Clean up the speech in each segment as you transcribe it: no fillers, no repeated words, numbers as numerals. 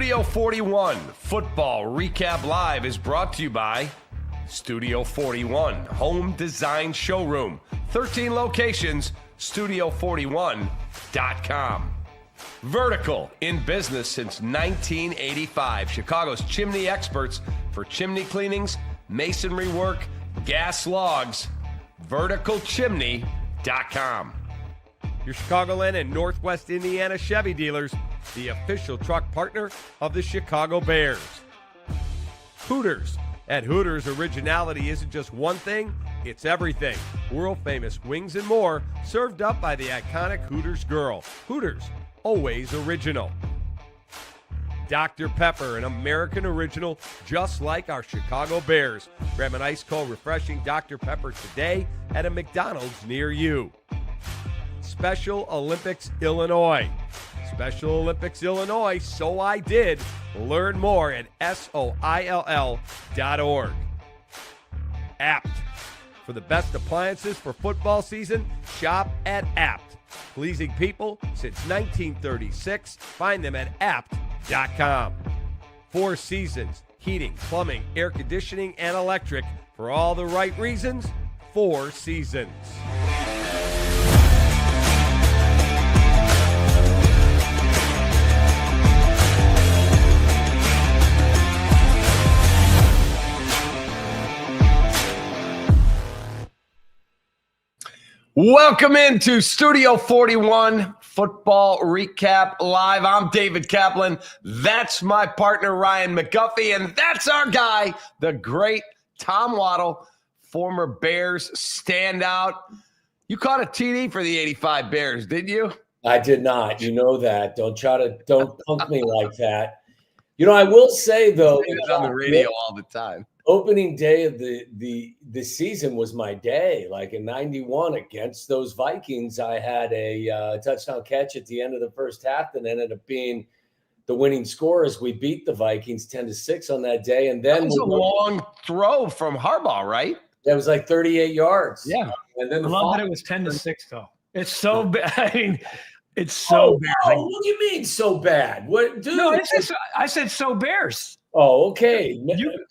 Studio 41 Football Recap Live is brought to you by Studio 41 Home Design Showroom. 13 locations, studio41.com. Vertical, in business since 1985. Chicago's chimney experts for chimney cleanings, masonry work, gas logs. Verticalchimney.com. Your Chicagoland and Northwest Indiana Chevy dealers, the official truck partner of the Chicago Bears. Hooters. At Hooters, originality isn't just one thing, it's everything. World-famous wings and more, served up by the iconic Hooters girl. Hooters, always original. Dr. Pepper, an American original, just like our Chicago Bears. Grab an ice-cold, refreshing Dr. Pepper today at a McDonald's near you. Special Olympics Illinois. Special Olympics Illinois, so I did. Learn more at SOILL.org. Apt. For the best appliances for football season, shop at Apt. Pleasing people since 1936. Find them at apt.com. Four Seasons, heating, plumbing, air conditioning, and electric. For all the right reasons, Four Seasons. Welcome into Studio 41 Football Recap Live. I'm David Kaplan. That's my partner, Ryan McGuffey. And that's our guy, the great Tom Waddle, former Bears standout. You caught a TD for the 85 Bears, didn't you? I did not. You know that. Don't punk me like that. You know, I will say, though. I say that on the radio all the time. Opening day of the season was my day. Like in 91 against those Vikings, I had a touchdown catch at the end of the first half that ended up being the winning score as we beat the Vikings 10-6 on that day. And then that was a long throw from Harbaugh, right? That was like 38 yards. Yeah. And then I love that it was 10-6 though. It's so bad. I mean, it's so bad. Oh, what do you mean so bad? What, dude? No, I said so Bears. Oh, okay.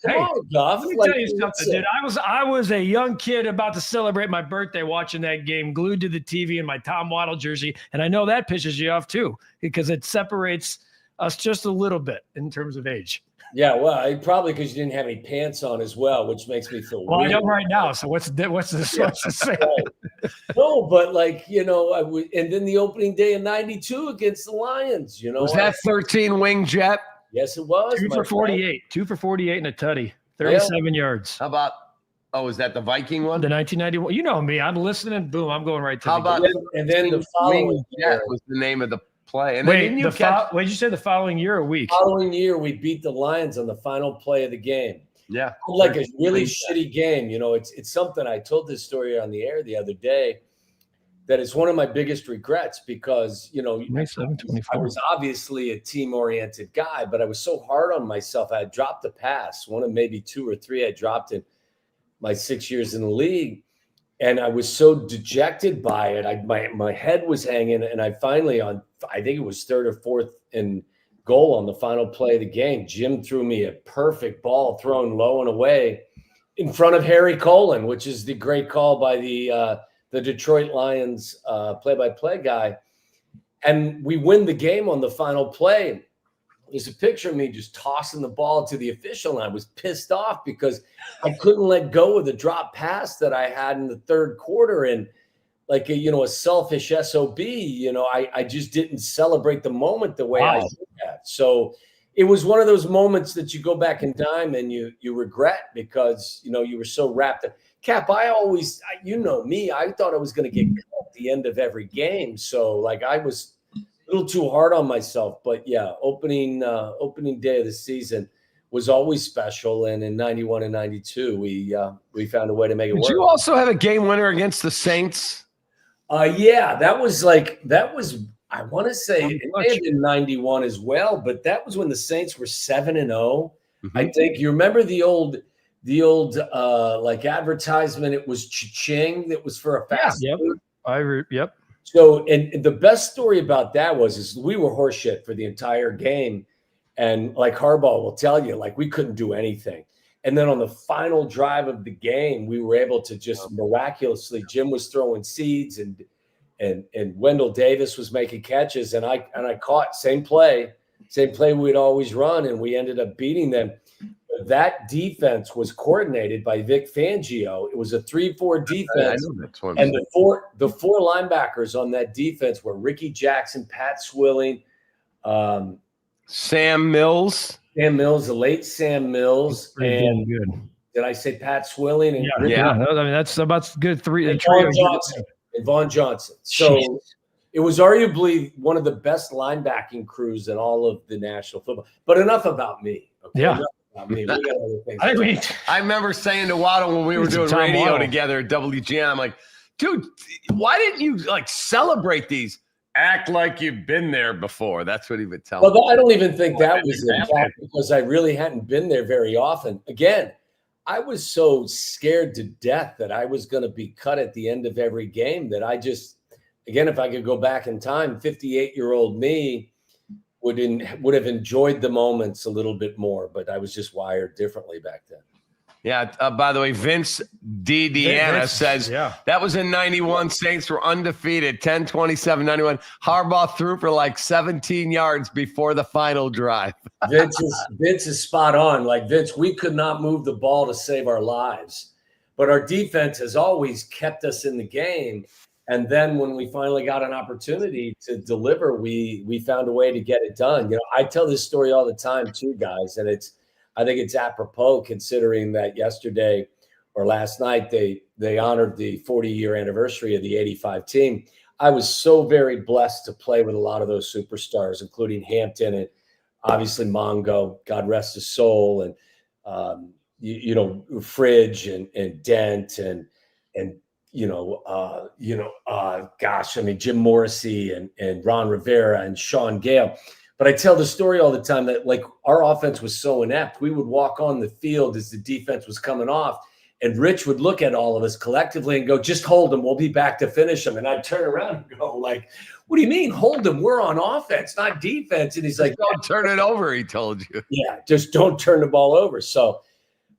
Come on, Goff. Let me tell you something, dude. I was a young kid about to celebrate my birthday watching that game, glued to the TV in my Tom Waddle jersey. And I know that pisses you off too, because it separates us just a little bit in terms of age. Yeah, well, probably because you didn't have any pants on as well, which makes me feel well, weird. I don't right now. So what's the say? No, but like, you know, and then the opening day in 92 against the Lions, you know. Was that 13-wing jet? Yes, it was. 2 for 48. 2 for 48 and a tutty. 37 yards. How about, is that the Viking one? The 1991. You know me. I'm listening. Boom. I'm going right to How about game. And then the following jet was the name of the play. And wait, then what did you say, the following year or week? Following year, we beat the Lions on the final play of the game. Yeah. Like a really shitty game. You know, it's something I told this story on the air the other day, that it's one of my biggest regrets because, you know, I was obviously a team-oriented guy, but I was so hard on myself. I had dropped a pass, one of maybe 2 or 3 I dropped in my 6 years in the league, and I was so dejected by it. My head was hanging, and I finally, I think it was 3rd or 4th and goal on the final play of the game, Jim threw me a perfect ball thrown low and away in front of Harry Colin, which is the great call by the Detroit Lions play-by-play guy. And we win the game on the final play. There's a picture of me just tossing the ball to the official, and I was pissed off because I couldn't let go of the drop pass that I had in the 3rd quarter. And like, a selfish SOB, I just didn't celebrate the moment the way I should have. So it was one of those moments that you go back in time and you regret because, you were so wrapped up. Cap, I know me, I thought I was going to get cut at the end of every game. So, like, I was a little too hard on myself. But, yeah, opening day of the season was always special. And in 91 and 92, we found a way to make it work. Did you also have a game winner against the Saints? Yeah, that was, I want to say it may have been 91 as well. But that was when the Saints were 7-0. Mm-hmm. I think you remember the old advertisement. It was cha-ching. That was for a fast food. Yep. So, and the best story about that is we were horseshit for the entire game. And like Harbaugh will tell you, like we couldn't do anything. And then on the final drive of the game, we were able to just miraculously, Jim was throwing seeds and Wendell Davis was making catches. And I caught same play we'd always run. And we ended up beating them. But that defense was coordinated by Vic Fangio. It was a 3-4 defense. And the four linebackers on that defense were Ricky Jackson, Pat Swilling, Sam Mills, the late Sam Mills, and good. Did I say Pat Swilling? And I mean that's about good three. And Vaughn Johnson. So it was arguably one of the best linebacking crews in all of the National Football. But enough about me. Okay? Yeah. About me. We got other things. I remember saying to Waddle when we were doing radio together at WGN, I'm like, dude, why didn't you like celebrate these? Act like you've been there before. That's what he would tell me. Well, I don't even think that was the fact because I really hadn't been there very often. Again, I was so scared to death that I was going to be cut at the end of every game that I just, again, if I could go back in time, 58-year-old me would have enjoyed the moments a little bit more, but I was just wired differently back then. Yeah. By the way, Vince D. Deanna says that was in 91. Saints were undefeated, 10-27-91. Harbaugh threw for like 17 yards before the final drive. Vince is spot on. Like, Vince, we could not move the ball to save our lives. But our defense has always kept us in the game. And then when we finally got an opportunity to deliver, we found a way to get it done. You know, I tell this story all the time too, guys, and I think it's apropos considering that yesterday or last night they honored the 40-year anniversary of the 85 team. I was so very blessed to play with a lot of those superstars, including Hampton and obviously Mongo, God rest his soul, and Fridge and Dent and gosh, I mean Jim Morrissey and Ron Rivera and Sean Gale. But I tell the story all the time that like our offense was so inept. We would walk on the field as the defense was coming off, and Rich would look at all of us collectively and go, "Just hold them. We'll be back to finish them." And I'd turn around and go, "Like, what do you mean hold them? We're on offense, not defense." And he's like, "Don't turn it over." He told you. Yeah, just don't turn the ball over. So,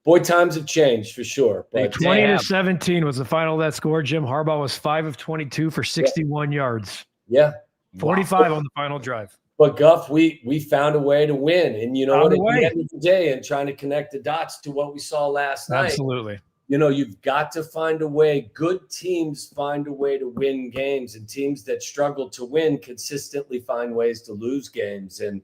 boy, times have changed for sure. But 20-17 was the final of that score. Jim Harbaugh was 5 of 22 for 61 yards. Yeah, 45 on the final drive. But Guff, we found a way to win. And you know what, at the end of the day, and trying to connect the dots to what we saw last night. Absolutely. You know, you've got to find a way. Good teams find a way to win games, and teams that struggle to win consistently find ways to lose games. And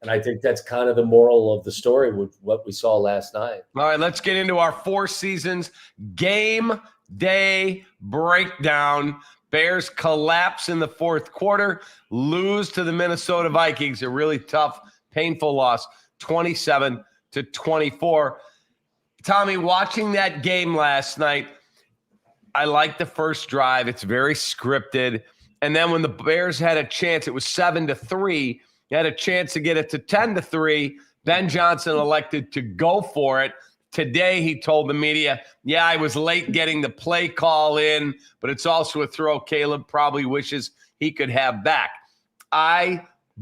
I think that's kind of the moral of the story with what we saw last night. All right, let's get into our 4 seasons game day breakdown. Bears collapse in the fourth quarter, lose to the Minnesota Vikings, a really tough, painful loss, 27-24. Tommy, watching that game last night, I liked the first drive. It's very scripted. And then when the Bears had a chance, it was 7-3. They had a chance to get it to 10-3. Ben Johnson elected to go for it. Today, he told the media, I was late getting the play call in, but it's also a throw Caleb probably wishes he could have back.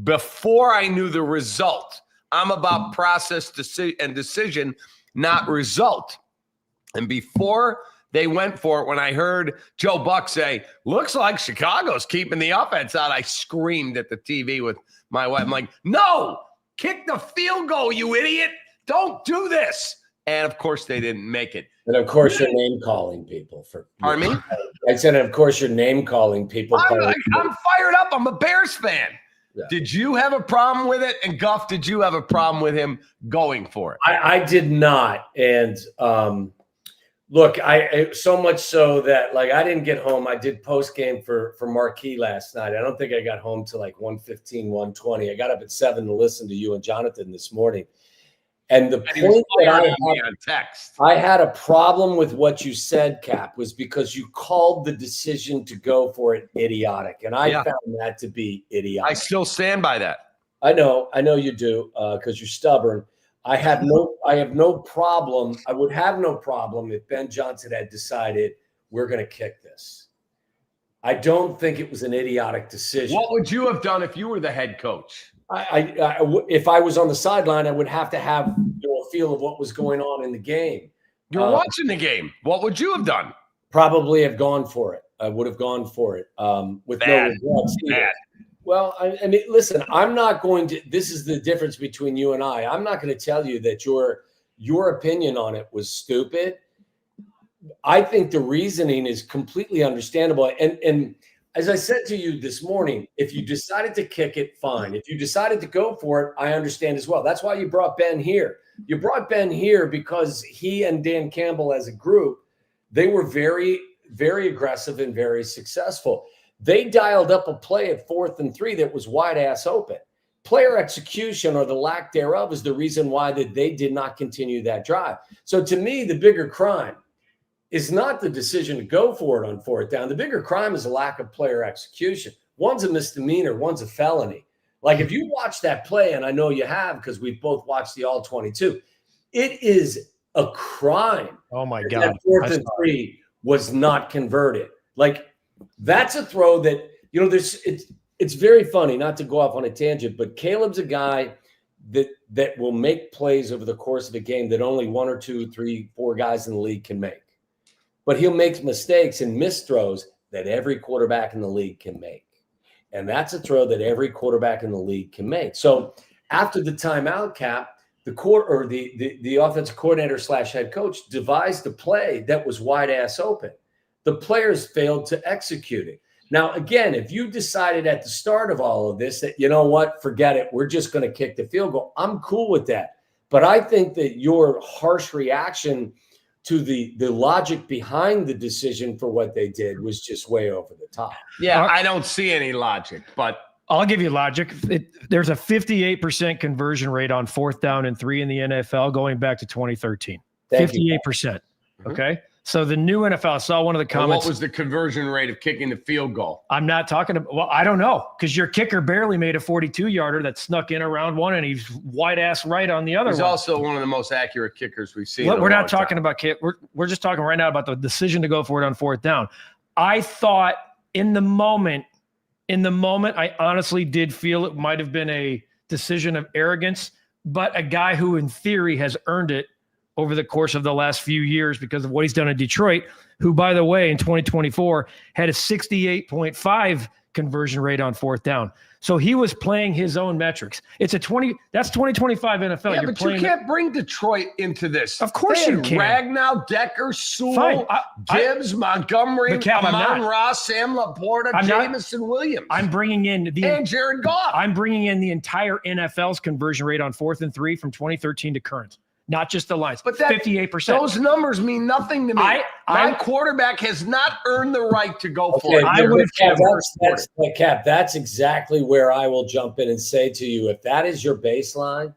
Before I knew the result, I'm about process and decision, not result. And before they went for it, when I heard Joe Buck say, looks like Chicago's keeping the offense out, I screamed at the TV with my wife. I'm like, no, kick the field goal, you idiot. Don't do this. And, of course, they didn't make it. And, of course, you're name-calling people. Pardon me? I said, of course, you're name-calling people. I'm fired up. I'm a Bears fan. Yeah. Did you have a problem with it? And, Guff, did you have a problem with him going for it? I did not. And, look, I so much so that, like, I didn't get home. I did post-game for Marquee last night. I don't think I got home till, like, 1:15, 1:20. I got up at 7 to listen to you and Jonathan this morning. And the point that I had a problem with what you said, Cap, was because you called the decision to go for it idiotic. And I found that to be idiotic. I still stand by that. I know you do, because you're stubborn. I have no problem. I would have no problem if Ben Johnson had decided we're going to kick this. I don't think it was an idiotic decision. What would you have done if you were the head coach? If I was on the sideline, I would have to have a feel of what was going on in the game. You're watching the game. What would you have done? Probably have gone for it. I would have gone for it with no regrets. Well, I mean, listen, I'm not going to – this is the difference between you and I. I'm not going to tell you that your opinion on it was stupid. I think the reasoning is completely understandable. And as I said to you this morning, if you decided to kick it, fine. If you decided to go for it, I understand as well. That's why you brought Ben here. You brought Ben here because he and Dan Campbell as a group, they were very, very aggressive and very successful. They dialed up a play at 4th and 3 that was wide ass open. Player execution or the lack thereof is the reason why that they did not continue that drive. So to me, the bigger crime is not the decision to go for it on 4th down. The bigger crime is a lack of player execution. One's a misdemeanor, one's a felony. Like if you watch that play, and I know you have because we both watched the all 22, it is a crime. Oh my God. That 4th and 3 was not converted. Like that's a throw that, it's very funny, not to go off on a tangent, but Caleb's a guy that will make plays over the course of a game that only 1 or 2, 3, 4 guys in the league can make. But he'll make mistakes and miss throws that every quarterback in the league can make. And that's a throw that every quarterback in the league can make. So after the timeout, Cap, the offensive coordinator / head coach devised a play that was wide ass open. The players failed to execute it. Now, again, if you decided at the start of all of this that, you know what, forget it, we're just going to kick the field goal, I'm cool with that. But I think that your harsh reaction to the logic behind the decision for what they did was just way over the top. Yeah, I don't see any logic, but I'll give you logic. There's a 58% conversion rate on 4th down and 3 in the NFL going back to 2013. 58%. Okay. So the new NFL, I saw one of the comments. What was the conversion rate of kicking the field goal? I'm not talking about, well, I don't know, because your kicker barely made a 42-yarder that snuck in around one, and he's wide-ass right on the other one. He's also one of the most accurate kickers we've seen. We're not talking about kick. We're just talking right now about the decision to go for it on 4th down. I thought in the moment, I honestly did feel it might have been a decision of arrogance, but a guy who in theory has earned it over the course of the last few years because of what he's done in Detroit, who, by the way, in 2024 had a 68.5 conversion rate on 4th down. So he was playing his own metrics. That's 2025 NFL. Yeah, but you can't bring Detroit into this. Of course you can. Ragnow, Decker, Sewell, Gibbs, Montgomery, Amon-Ra, Sam Laporta, Jamison Williams. I'm bringing in and Jared Goff. I'm bringing in the entire NFL's conversion rate on 4th and 3 from 2013 to current. Not just the lines, but 58%. Those numbers mean nothing to me. My quarterback has not earned the right to go for it. I would have Cap. That's exactly where I will jump in and say to you, if that is your baseline,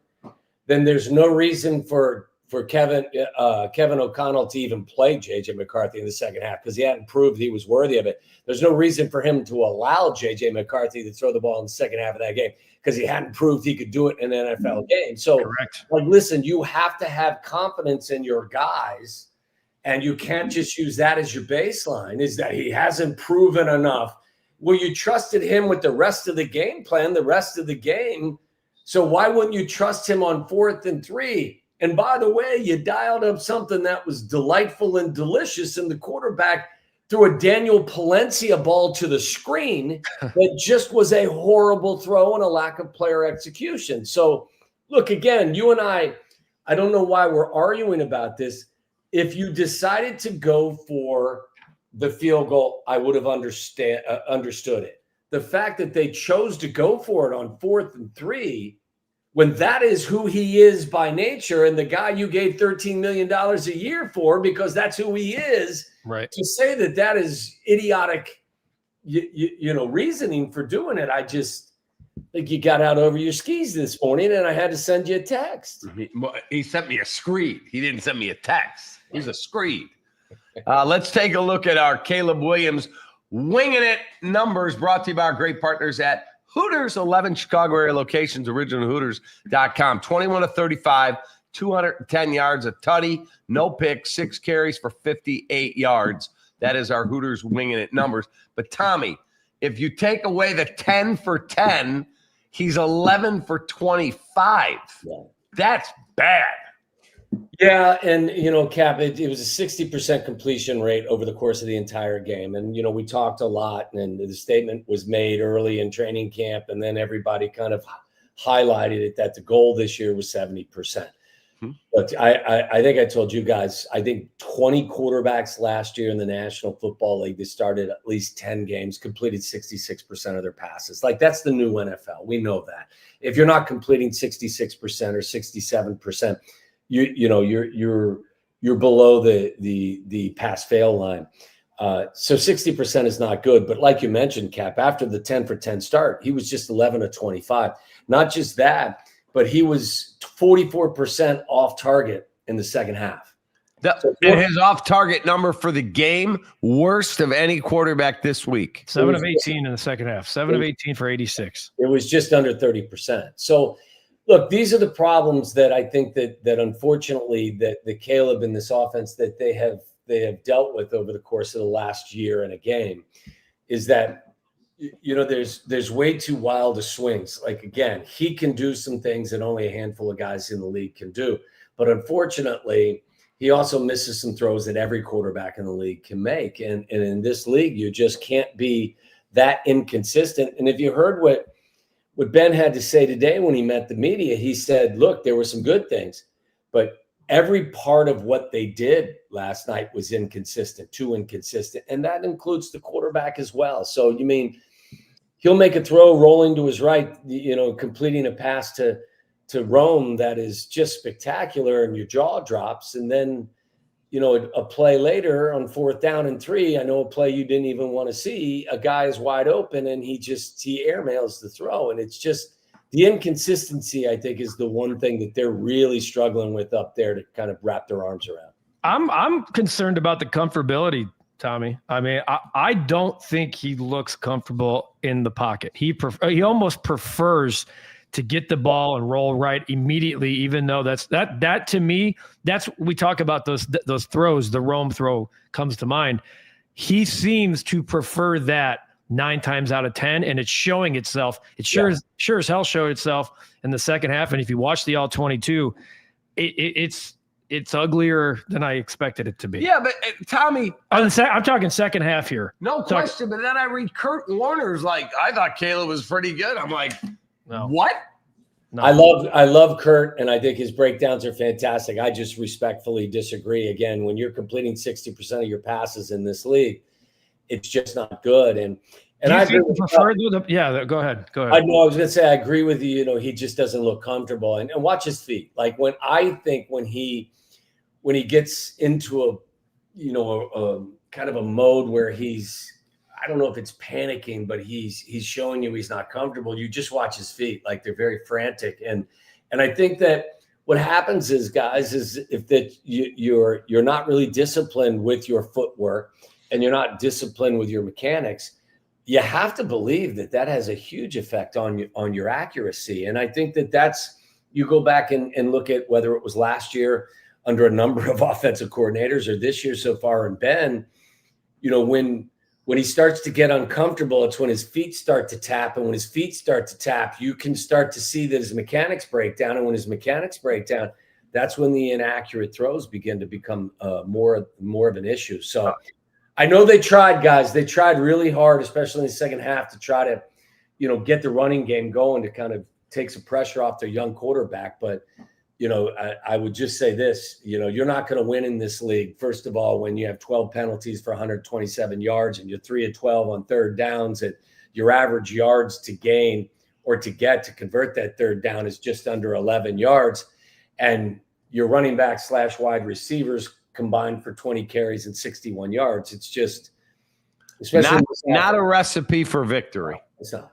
then there's no reason for Kevin O'Connell to even play J.J. McCarthy in the second half because he hadn't proved he was worthy of it. There's no reason for him to allow J.J. McCarthy to throw the ball in the second half of that game because he hadn't proved he could do it in an NFL game. So, listen, you have to have confidence in your guys, and you can't just use that as your baseline, is that he hasn't proven enough. Well, you trusted him with the rest of the game plan, the rest of the game. So why wouldn't you trust him on 4th and 3? And by the way, you dialed up something that was delightful and delicious, and the quarterback threw a Daniel Palencia ball to the screen that just was a horrible throw and a lack of player execution. So, look, again, you and I don't know why we're arguing about this. If you decided to go for the field goal, I would have understood it. The fact that they chose to go for it on 4th and 3, when that is who he is by nature, and the guy you gave $13 million a year for because that's who he is, right? To say that is idiotic, reasoning for doing it, I just think you got out over your skis this morning, and I had to send you a text. He sent me a screed. He didn't send me a text. He's a screed. Let's take a look at our Caleb Williams Winging It numbers brought to you by our great partners at Hooters, 11 Chicago area locations, originalhooters.com. 21 to 35, 210 yards, a tutty, no picks, 6 carries for 58 yards. That is our Hooters Winging It numbers. But, Tommy, if you take away the 10 for 10, He's 11 for 25. Yeah. That's bad. Yeah, and Cap, it was a 60% completion rate over the course of the entire game. And we talked a lot, and the statement was made early in training camp, and then everybody kind of highlighted it that the goal this year was 70%. But I think I told you guys, I think 20 quarterbacks last year in the National Football League that started at least 10 games completed 66% of their passes. Like, that's the new NFL. We know that. If you're not completing 66% or 67%, you're below the pass fail line. So 60% is not good. But like you mentioned, Cap, after the 10 for 10 start, he was just 11 of 25. Not just that, but he was 44% off target in the second half. And his off-target number for the game, worst of any quarterback this week. 7 of 18 in the second half. 7 of 18 for 86. It was just under 30%. So, look, these are the problems that I think that unfortunately that the Caleb in this offense that they have dealt with over the course of the last year in a game, is that there's way too wild of swings. Like, again, he can do some things that only a handful of guys in the league can do. But unfortunately, he also misses some throws that every quarterback in the league can make. And in this league, you just can't be that inconsistent. And if you heard what Ben had to say today when he met the media, he said, look, there were some good things, but every part of what they did last night was inconsistent, too inconsistent. And that includes the quarterback as well. So, he'll make a throw rolling to his right, completing a pass to Rome that is just spectacular, and your jaw drops. And then, a play later on 4th down and 3, I know a play you didn't even want to see, a guy is wide open and he airmails the throw. And it's just the inconsistency, I think, is the one thing that they're really struggling with up there to kind of wrap their arms around. I'm concerned about the comfortability, Tommy. I mean, I don't think he looks comfortable in the pocket. He almost prefers to get the ball and roll right immediately, even though that to me, we talk about those throws. The Rome throw comes to mind. He seems to prefer that 9 times out of 10, and it's showing itself. It sure as hell showed itself in the second half. And if you watch the all 22, it's uglier than I expected it to be. Yeah, but Tommy, I'm talking second half here. No question. But then I read Kurt Warner's like, I thought Caleb was pretty good. I'm like, no. What? No. I love Kurt, and I think his breakdowns are fantastic. I just respectfully disagree. Again, when you're completing 60% of your passes in this league, it's just not good. And I agree with go ahead. I was going to say I agree with you. He just doesn't look comfortable. And watch his feet. Like, when he gets into a kind of a mode where he's, I don't know if it's panicking, but he's showing you he's not comfortable. You just watch his feet, like they're very frantic. And I think that what happens is, guys, is if that you're not really disciplined with your footwork and you're not disciplined with your mechanics, you have to believe that has a huge effect on your accuracy. And I think that's, you go back and look at whether it was last year under a number of offensive coordinators or this year so far in Ben, when he starts to get uncomfortable, it's when his feet start to tap. And when his feet start to tap, you can start to see that his mechanics break down. And when his mechanics break down, that's when the inaccurate throws begin to become more of an issue. So I know they tried, guys. They tried really hard, especially in the second half, to try to, get the running game going to kind of take some pressure off their young quarterback. But, I would just say this, you're not going to win in this league, first of all, when you have 12 penalties for 127 yards and you're 3 of 12 on third downs, and your average yards to gain or to convert that third down is just under 11 yards. And your running back / wide receivers combined for 20 carries and 61 yards. It's just, especially not a recipe for victory. It's not.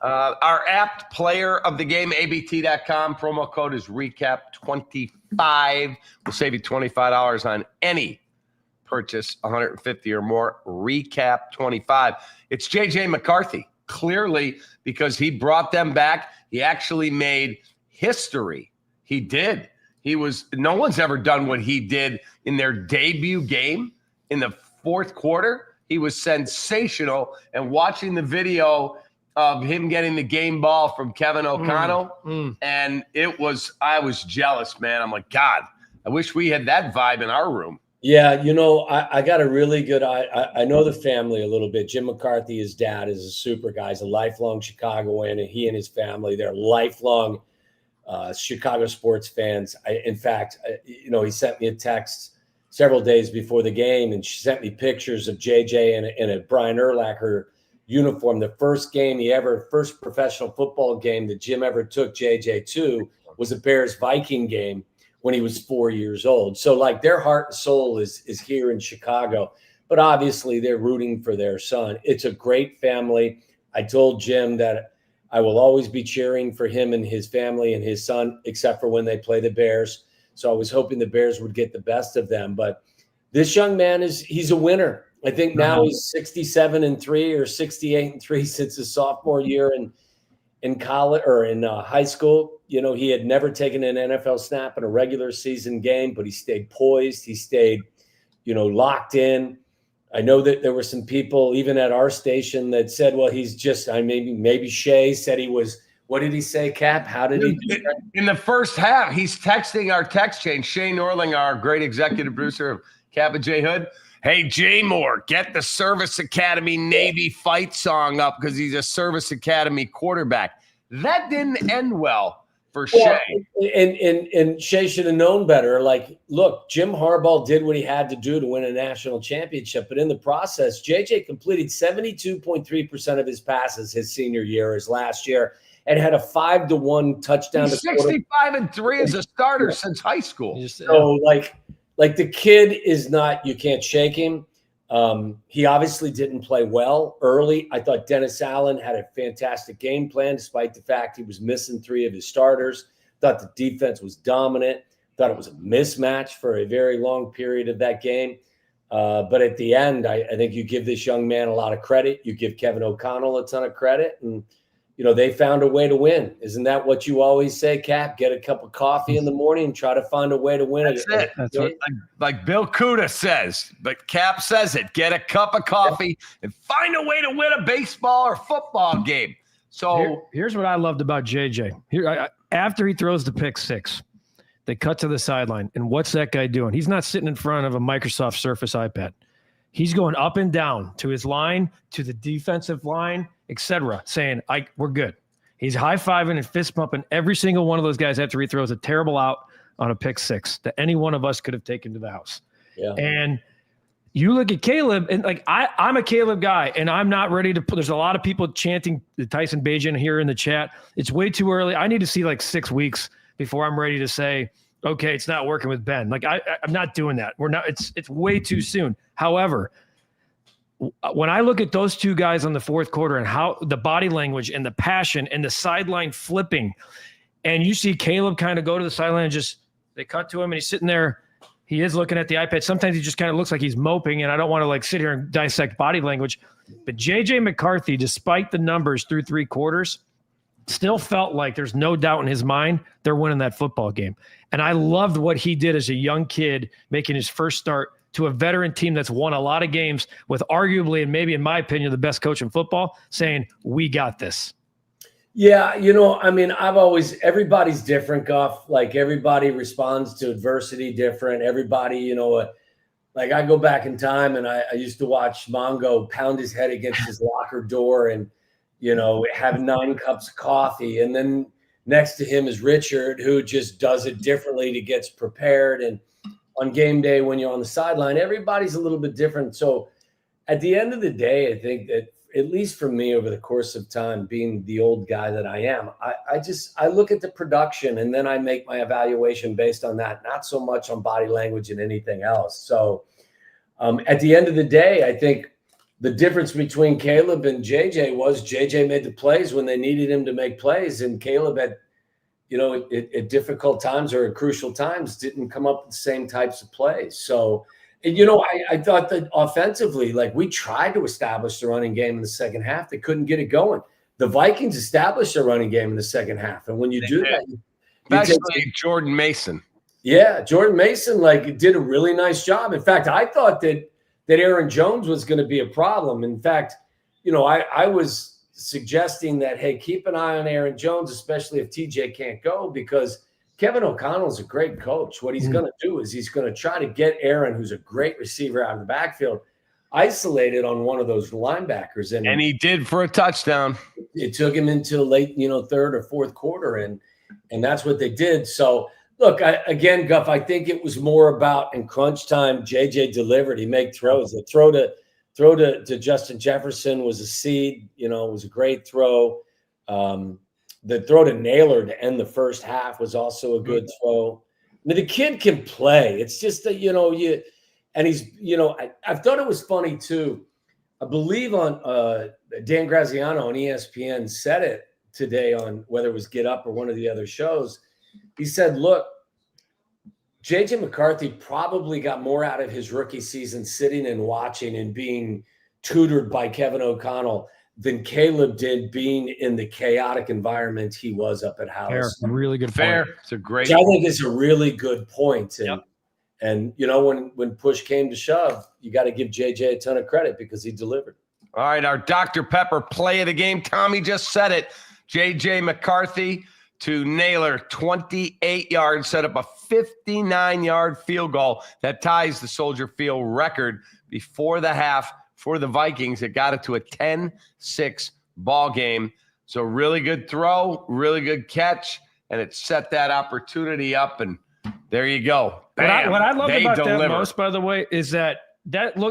Our apt player of the game, abt.com. Promo code is REKAP25. We'll save you $25 on any purchase, 150 or more. REKAP25. It's JJ McCarthy, clearly, because he brought them back. He actually made history. He did. No one's ever done what he did in their debut game in the fourth quarter. He was sensational. And watching the video of him getting the game ball from Kevin O'Connell. And I was jealous, man. I'm like, God, I wish we had that vibe in our room. Yeah, I got a really good I know the family a little bit. Jim McCarthy, his dad, is a super guy. He's a lifelong Chicagoan, and he and his family, they're lifelong Chicago sports fans. In fact, he sent me a text several days before the game, and she sent me pictures of JJ in a Brian Urlacher uniform. The first professional football game that Jim ever took JJ to was a Bears-Viking game when he was 4 years old. So like their heart and soul is here in Chicago, but obviously they're rooting for their son. It's a great family. I told Jim that I will always be cheering for him and his family and his son, except for when they play the Bears. So I was hoping the Bears would get the best of them. But this young man he's a winner. I think now he's 67-3 or 68-3 since his sophomore year in college or in high school. He had never taken an NFL snap in a regular season game, but he stayed poised. He stayed, locked in. I know that there were some people even at our station that said, well, he's just, maybe Shay said he was, what did he say, Cap? How did he? In the first half, he's texting our text chain, Shay Norling, our great executive producer of Cap and J Hood. Hey, Jay Moore, get the Service Academy Navy fight song up because he's a Service Academy quarterback. That didn't end well for Shay. And Shay should have known better. Like, look, Jim Harbaugh did what he had to do to win a national championship. But in the process, JJ completed 72.3% of his passes his senior year, his last year, and had a 5-1 touchdown. He's 65-3 as a starter since high school. So, like the kid is not, you can't shake him. He obviously didn't play well early. I thought Dennis Allen had a fantastic game plan, despite the fact he was missing 3 of his starters. Thought the defense was dominant. Thought it was a mismatch for a very long period of that game. But at the end, I think you give this young man a lot of credit. You give Kevin O'Connell a ton of credit. And, they found a way to win. Isn't that what you always say, Cap? Get a cup of coffee in the morning and try to find a way to win. That's it. Like Bill Cuda says, but Cap says it. Get a cup of coffee and find a way to win a baseball or football game. So here's what I loved about JJ. After he throws the pick 6, they cut to the sideline. And what's that guy doing? He's not sitting in front of a Microsoft Surface iPad. He's going up and down to his line, to the defensive line, etc., saying, we're good. He's high-fiving and fist-pumping every single one of those guys after he throws a terrible out on a pick 6 that any one of us could have taken to the house. Yeah. And you look at Caleb, and I'm a Caleb guy, and I'm not ready to put – there's a lot of people chanting the Tyson Bagent here in the chat. It's way too early. I need to see 6 weeks before I'm ready to say, okay, it's not working with Ben. I'm not doing that. We're not. It's way too soon. However, when I look at those 2 guys on the fourth quarter and how the body language and the passion and the sideline flipping, and you see Caleb kind of go to the sideline and just they cut to him and he's sitting there. He is looking at the iPad. Sometimes he just kind of looks like he's moping, and I don't want to sit here and dissect body language. But JJ McCarthy, despite the numbers through 3 quarters, still felt like there's no doubt in his mind they're winning that football game. And I loved what he did as a young kid, making his first start to a veteran team that's won a lot of games with arguably, and maybe in my opinion, the best coach in football, saying, we got this. Yeah, everybody's different, Goff. Everybody responds to adversity different. Everybody, I go back in time and I used to watch Mongo pound his head against his locker door and, have 9 cups of coffee. And then next to him is Richard, who just does it differently. He gets prepared. And on game day, when you're on the sideline, everybody's a little bit different. So at the end of the day, I think that, at least for me over the course of time, being the old guy that I am, I look at the production and then I make my evaluation based on that, not so much on body language and anything else. So at the end of the day, I think the difference between Caleb and JJ was JJ made the plays when they needed him to make plays, and Caleb had, at difficult times or at crucial times didn't come up with the same types of plays. So, and, I thought that offensively, we tried to establish the running game in the second half. They couldn't get it going. The Vikings established a running game in the second half. And when you do that, especially Jordan Mason. Yeah, Jordan Mason, did a really nice job. In fact, I thought that Aaron Jones was going to be a problem. In fact, I was suggesting that, hey, keep an eye on Aaron Jones, especially if TJ can't go, because Kevin O'Connell is a great coach. What he's going to do is he's going to try to get Aaron, who's a great receiver out of the backfield, isolated on one of those linebackers. And he did for a touchdown. It took him into late, third or fourth quarter, and that's what they did. So, look, again, Guff, I think it was more about in crunch time, JJ delivered. He made throws. The throw to Justin Jefferson was a seed, it was a great throw. The throw to Naylor to end the first half was also a good throw. I mean, the kid can play. It's just that, and he's, I thought it was funny too. I believe on Dan Graziano on ESPN said it today on whether it was Get Up or one of the other shows. He said, look, JJ McCarthy probably got more out of his rookie season sitting and watching and being tutored by Kevin O'Connell than Caleb did being in the chaotic environment he was up at House. Fair. Really good Fair. point. It's a great I think it's a really good point. And when push came to shove, you got to give JJ a ton of credit because he delivered. All right, our Dr. Pepper play of the game. Tommy just said it. JJ McCarthy to Naylor, 28 yards, set up a 59-yard field goal that ties the Soldier Field record before the half for the Vikings. It got it to a 10-6 ball game. So really good throw, really good catch, and it set that opportunity up, and there you go. Bam, what I love about that most, by the way, is that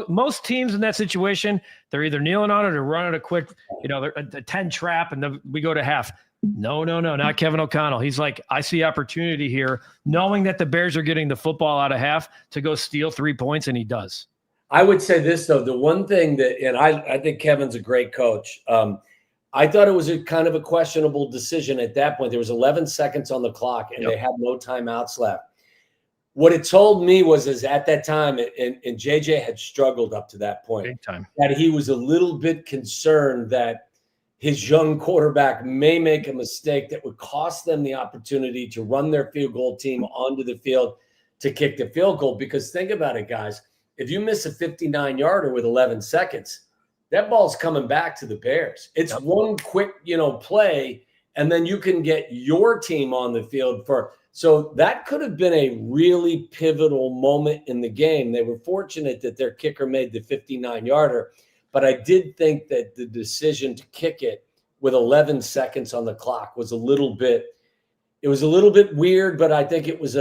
most teams in that situation, they're either kneeling on it or running a quick, they're a 10 trap, and then we go to half. No, not Kevin O'Connell. He's like, I see opportunity here, knowing that the Bears are getting the football out of half to go steal 3 points, and he does. I would say this, though. The one thing that, and I think Kevin's a great coach. I thought it was a kind of a questionable decision at that point. There was 11 seconds on the clock, and they had no timeouts left. What it told me was at that time, and JJ had struggled up to that point, big time, that he was a little bit concerned that his young quarterback may make a mistake that would cost them the opportunity to run their field goal team onto the field to kick the field goal. Because think about it, guys. If you miss a 59-yarder with 11 seconds, that ball's coming back to the Bears. It's one quick, play, and then you can get your team on the field for. So that could have been a really pivotal moment in the game. They were fortunate that their kicker made the 59-yarder, but I did think that the decision to kick it with 11 seconds on the clock was a little bit weird, but I think it was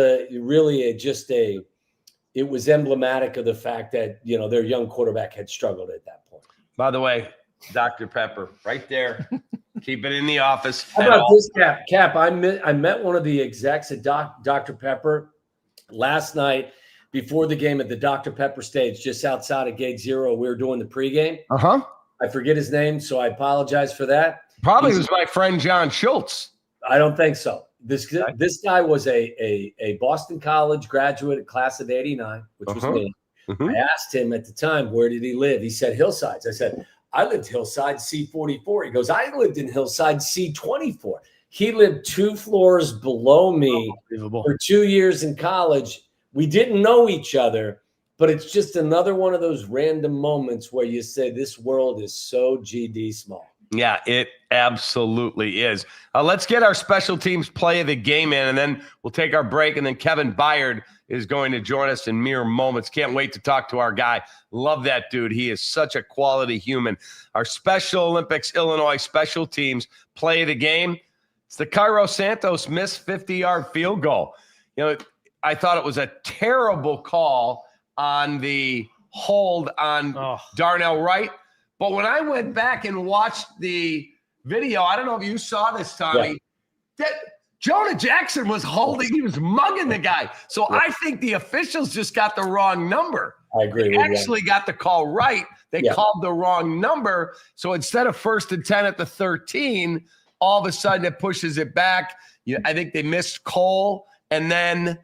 it was emblematic of the fact that, their young quarterback had struggled at that point. By the way, Dr. Pepper, right there. Keep it in the office. How about this, Cap? I met one of the execs at Dr. Pepper last night before the game at the Dr. Pepper stage, just outside of Gate Zero. We were doing the pregame. I forget his name, so I apologize for that. Probably was my friend John Schultz. I don't think so. This guy was a Boston College graduate, class of '89, which was me. I asked him at the time, where did he live? He said Hillsides. I said, I lived Hillside C44. He goes, I lived in Hillside C24. He lived 2 floors below me for 2 years in college. We didn't know each other, but it's just another one of those random moments where you say this world is so GD small. Yeah, it absolutely is. Let's get our special teams play of the game in, and then we'll take our break, and then Kevin Byard is going to join us in mere moments. Can't wait to talk to our guy. Love that dude. He is such a quality human. Our Special Olympics Illinois special teams play of the game. It's the Cairo Santos missed 50-yard field goal. I thought it was a terrible call on the hold on Darnell Wright. But when I went back and watched the video, I don't know if you saw this, Tommy, that Jonah Jackson was holding, he was mugging the guy. So I think the officials just got the wrong number. I agree. They actually got the call right. They called the wrong number. So instead of 1st and 10 at the 13, all of a sudden it pushes it back. I think they missed Cole, and then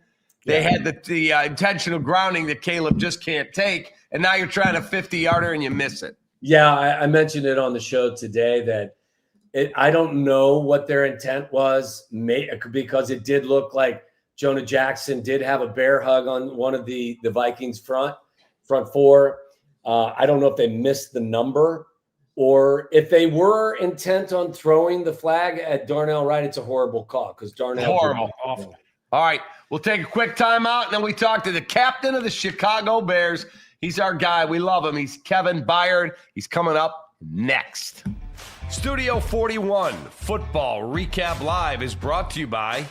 they had the intentional grounding that Caleb just can't take. And now you're trying a 50-yarder and you miss it. Yeah, I mentioned it on the show today that I don't know what their intent was, because it did look like Jonah Jackson did have a bear hug on one of the Vikings front four. I don't know if they missed the number or if they were intent on throwing the flag at Darnell Wright, it's a horrible call because Darnell horrible, awful. All right, we'll take a quick timeout, and then we talk to the captain of the Chicago Bears. He's our guy. We love him. He's Kevin Byard. He's coming up next. Studio 41 Football Recap Live is brought to you by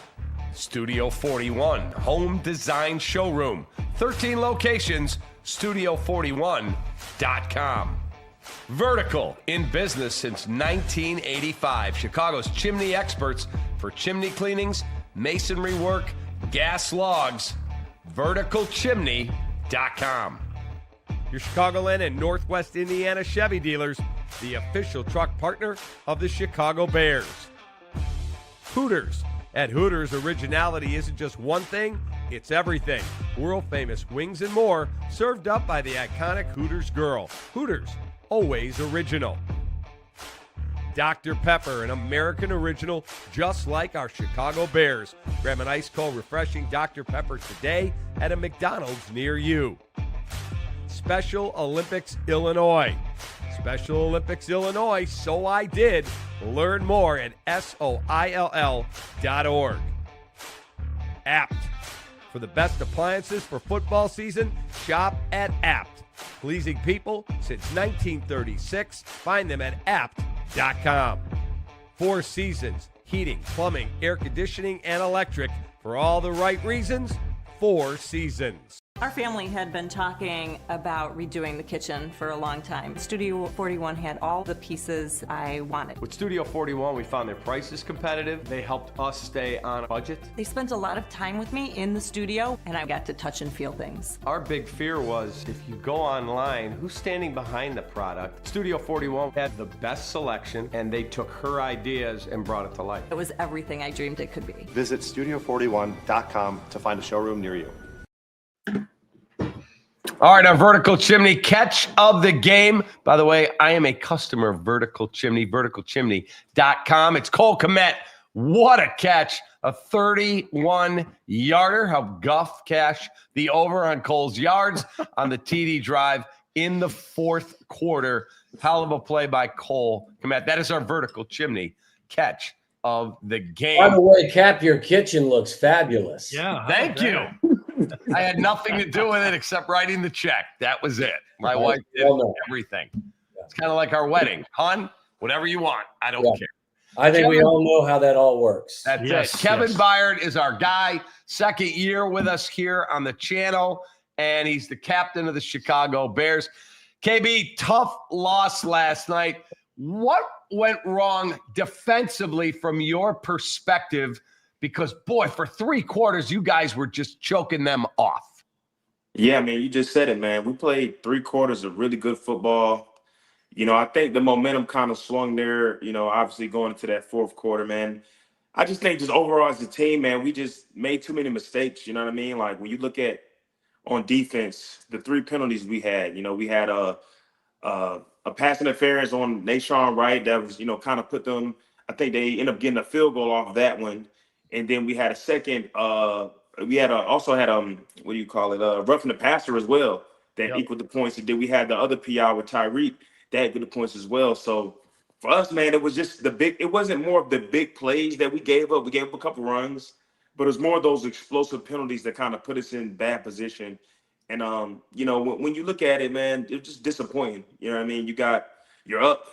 Studio 41 Home Design Showroom. 13 locations, studio41.com. Vertical, in business since 1985. Chicago's chimney experts for chimney cleanings, masonry work, gas logs. Verticalchimney.com. Your Chicagoland and Northwest Indiana Chevy dealers, the official truck partner of the Chicago Bears. Hooters. At Hooters, originality isn't just one thing, it's everything. World-famous wings and more, served up by the iconic Hooters girl. Hooters, always original. Dr. Pepper, an American original, just like our Chicago Bears. Grab an ice-cold, refreshing Dr. Pepper today at a McDonald's near you. Special Olympics Illinois. Special Olympics Illinois, so I did. Learn more at SOILL.org. Apt. For the best appliances for football season, shop at Apt. Pleasing people since 1936. Find them at apt.com. Four Seasons, heating, plumbing, air conditioning, and electric. For all the right reasons, Four Seasons. Our family had been talking about redoing the kitchen for a long time. Studio 41 had all the pieces I wanted. With Studio 41, we found their prices competitive. They helped us stay on budget. They spent a lot of time with me in the studio, and I got to touch and feel things. Our big fear was if you go online, who's standing behind the product? Studio 41 had the best selection, and they took her ideas and brought it to life. It was everything I dreamed it could be. Visit studio41.com to find a showroom near you. All right, our vertical chimney catch of the game. By the way, I am a customer of Vertical Chimney, verticalchimney.com. It's Cole Kmet. What a catch. A 31-yarder. How Guff cashed the over on Cole's yards on the TD drive in the fourth quarter. Hell of a play by Cole Kmet. That is our vertical chimney catch of the game. By the way, Cap, your kitchen looks fabulous. Yeah. Thank you. I had nothing to do with it except writing the check. That was it. My wife did everything. It's kind of like our wedding. Hon, whatever you want. I don't care. I think we all know how that all works. That's it. Kevin Byard is our guy. Second year with us here on the channel, and he's the captain of the Chicago Bears. KB, tough loss last night. What went wrong defensively from your perspective? Because, boy, for 3 quarters, you guys were just choking them off. Yeah, man, you just said it, man. We played 3 quarters of really good football. You know, I think the momentum kind of swung there, you know, obviously going into that fourth quarter, man. I just think just overall as a team, man, we just made too many mistakes, you know what I mean? Like when you look at on defense, the 3 penalties we had, you know, we had a pass interference on Nashawn Wright that was, you know, kind of put them, I think they ended up getting a field goal off of that one. And then we had a second, we had also had what do you call it? Roughing the passer as well that equaled the points. And then we had the other PI with Tyreek that equaled the points as well. So for us, man, it was just it wasn't more of the big plays that we gave up. We gave up a couple runs, but it was more of those explosive penalties that kind of put us in bad position. And you know, when you look at it, man, it's just disappointing. You know what I mean? You're up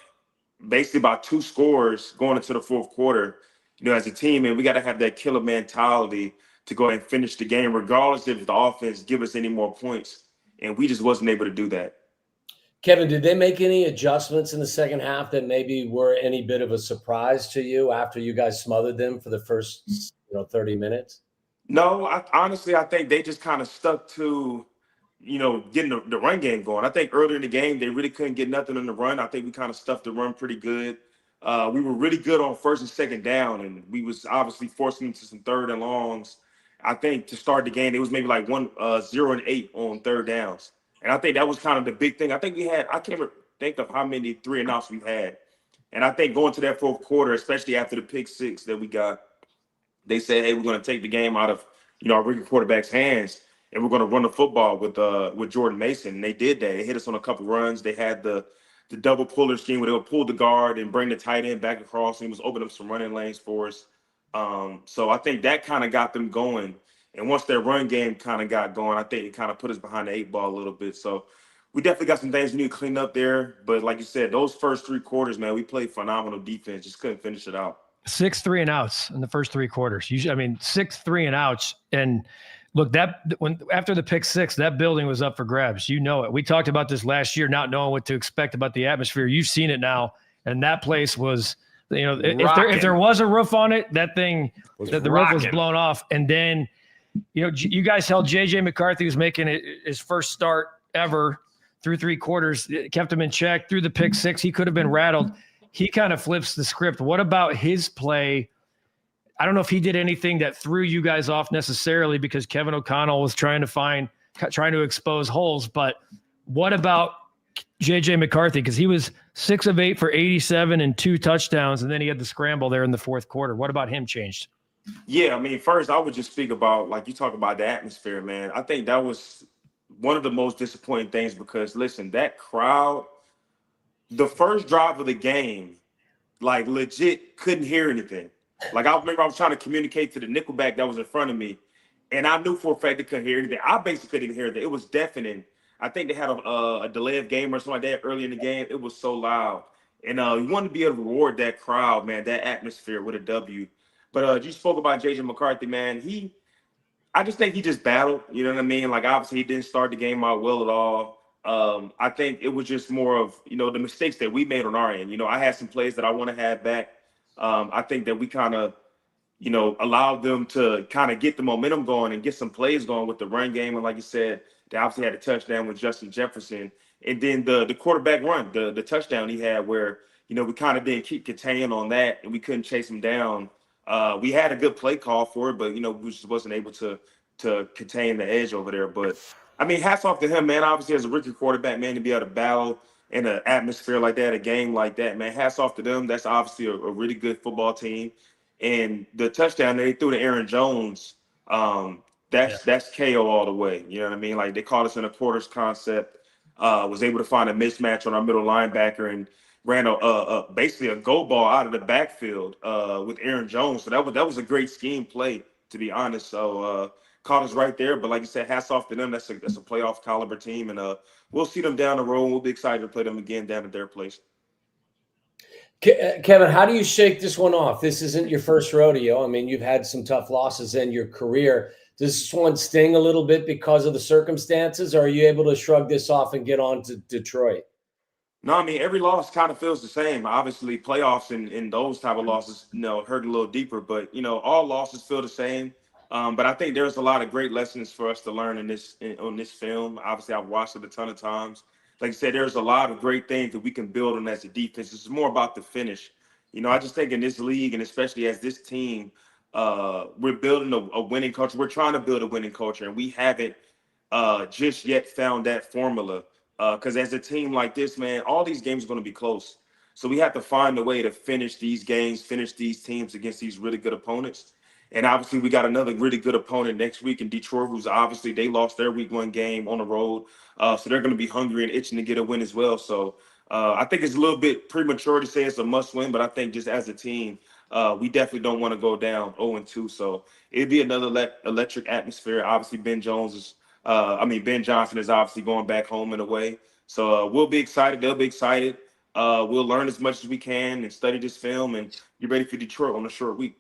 basically by 2 scores going into the fourth quarter. You know, as a team, and we got to have that killer mentality to go and finish the game, regardless if the offense give us any more points. And we just wasn't able to do that. Kevin, did they make any adjustments in the second half that maybe were any bit of a surprise to you after you guys smothered them for the first 30 minutes? No, honestly, I think they just kind of stuck to, you know, getting the run game going. I think earlier in the game, they really couldn't get nothing in the run. I think we kind of stuffed the run pretty good. We were really good on first and second down, and we was obviously forcing them to some third and longs. I think to start the game, it was maybe like 0 and 8 on third downs. And I think that was kind of the big thing. I think I can't think of how many 3 and outs we had. And I think going to that fourth quarter, especially after the pick 6 that we got, they said, hey, we're going to take the game out of, you know, our rookie quarterback's hands, and we're going to run the football with Jordan Mason. And they did that. They hit us on a couple runs. They had the the double puller scheme where they'll pull the guard and bring the tight end back across, and he was opening up some running lanes for us. So I think that kind of got them going. And once their run game kind of got going, I think it kind of put us behind the 8 ball a little bit. So we definitely got some things we need to clean up there. But like you said, those first 3 quarters, man, we played phenomenal defense. Just couldn't finish it out. 6 3 and outs in the first 3 quarters. 6 3 and outs. And look, after the pick 6, that building was up for grabs. You know it. We talked about this last year, not knowing what to expect about the atmosphere. You've seen it now, and that place was, if there was a roof on it, the roof was blown off. And then, you guys held JJ McCarthy, who's making it his first start ever through 3 quarters. It kept him in check through the pick 6. He could have been rattled. He kind of flips the script. What about his play? I don't know if he did anything that threw you guys off necessarily, because Kevin O'Connell was trying to expose holes. But what about JJ McCarthy? Because he was 6 of 8 for 87 and 2 touchdowns, and then he had the scramble there in the 4th quarter. What about him changed? Yeah, I mean, first I would just speak about, like you talk about the atmosphere, man. I think that was one of the most disappointing things, because listen, that crowd, the first drive of the game, like legit couldn't hear anything. Like I remember I was trying to communicate to the nickelback that was in front of me, and I knew for a fact they couldn't hear anything. I basically couldn't even hear that. It was deafening. I think they had a delay of game or something like that early in the game. It was so loud. And you wanted to be able to reward that crowd, man, that atmosphere with a W. But you spoke about JJ McCarthy, man. I just think he just battled, you know what I mean? Like, obviously, he didn't start the game out well at all. I think it was just more of, the mistakes that we made on our end. I had some plays that I want to have back. I think that we kind of, allowed them to kind of get the momentum going and get some plays going with the run game. And like you said, they obviously had a touchdown with Justin Jefferson. And then the quarterback run, the touchdown he had where, we kind of didn't keep containing on that, and we couldn't chase him down. We had a good play call for it, but, we just wasn't able to contain the edge over there. But, I mean, hats off to him, man. Obviously, as a rookie quarterback, man, to be able to battle in an atmosphere like that, a game like that, man, hats off to them. That's obviously a really good football team. And the touchdown they threw to Aaron Jones, that's KO all the way. You know what I mean? Like, they caught us in a quarters concept, was able to find a mismatch on our middle linebacker and ran basically a go ball out of the backfield with Aaron Jones. So that was a great scheme play, to be honest. So caught us right there. But like you said, hats off to them. That's a playoff caliber team, and we'll see them down the road. We'll be excited to play them again down at their place. Kevin, how do you shake this one off? This isn't your first rodeo. I mean, you've had some tough losses in your career. Does this one sting a little bit because of the circumstances, or are you able to shrug this off and get on to Detroit? No, I mean, every loss kind of feels the same. Obviously, playoffs and those type of losses, hurt a little deeper. But, all losses feel the same. But I think there's a lot of great lessons for us to learn on this film. Obviously, I've watched it a ton of times. Like I said, there's a lot of great things that we can build on as a defense. It's more about the finish. I just think in this league, and especially as this team, we're building a winning culture. We're trying to build a winning culture, and we haven't just yet found that formula. Because as a team like this, man, all these games are going to be close. So we have to find a way to finish these games, finish these teams against these really good opponents. And obviously, we got another really good opponent next week in Detroit, who's obviously they lost their week 1 game on the road. So they're going to be hungry and itching to get a win as well. So I think it's a little bit premature to say it's a must win, but I think just as a team, we definitely don't want to go down 0-2. So it'd be another electric atmosphere. Obviously, Ben Johnson is obviously going back home in a way. So we'll be excited. They'll be excited. We'll learn as much as we can and study this film and get ready for Detroit on a short week.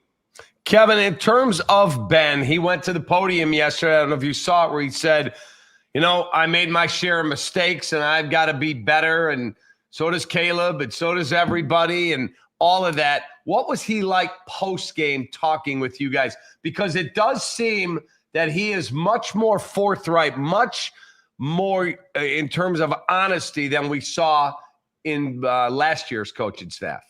Kevin, in terms of Ben, he went to the podium yesterday. I don't know if you saw it, where he said, I made my share of mistakes and I've got to be better. And so does Caleb, and so does everybody, and all of that. What was he like post-game talking with you guys? Because it does seem that he is much more forthright, much more in terms of honesty than we saw in last year's coaching staff.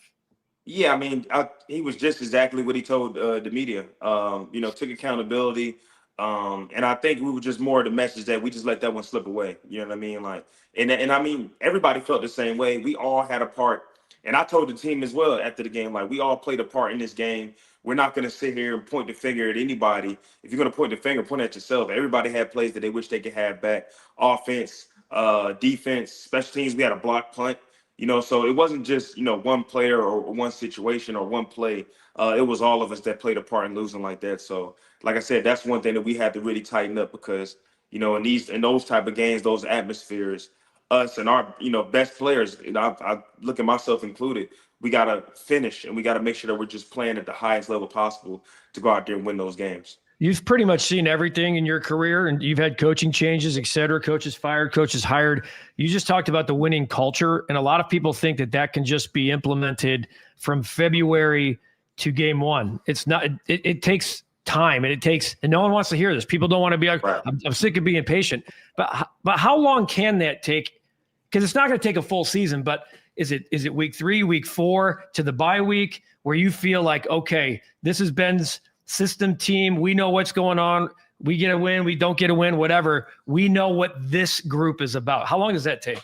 Yeah, I mean, he was just exactly what he told the media. Took accountability. And I think we were just more of the message that we just let that one slip away. You know what I mean? Like, and I mean, everybody felt the same way. We all had a part. And I told the team as well after the game, like, we all played a part in this game. We're not going to sit here and point the finger at anybody. If you're going to point the finger, point at yourself. Everybody had plays that they wish they could have back. Offense, defense, special teams. We had a block punt. So it wasn't just, one player or one situation or one play. It was all of us that played a part in losing like that. So, like I said, that's one thing that we had to really tighten up because, in those type of games, those atmospheres, us and our, best players, I look at myself included, we got to finish and we got to make sure that we're just playing at the highest level possible to go out there and win those games. You've pretty much seen everything in your career, and you've had coaching changes, et cetera, coaches fired, coaches hired. You just talked about the winning culture, and a lot of people think that can just be implemented from February to game one. It's not. It takes time, and no one wants to hear this. People don't want to be like, right. I'm sick of being patient. But how long can that take? Because it's not going to take a full season, but is it week 3, week 4 to the bye week where you feel like, okay, this is Ben's system team. We know what's going on. We get a win. We don't get a win, whatever. We know what this group is about. How long does that take?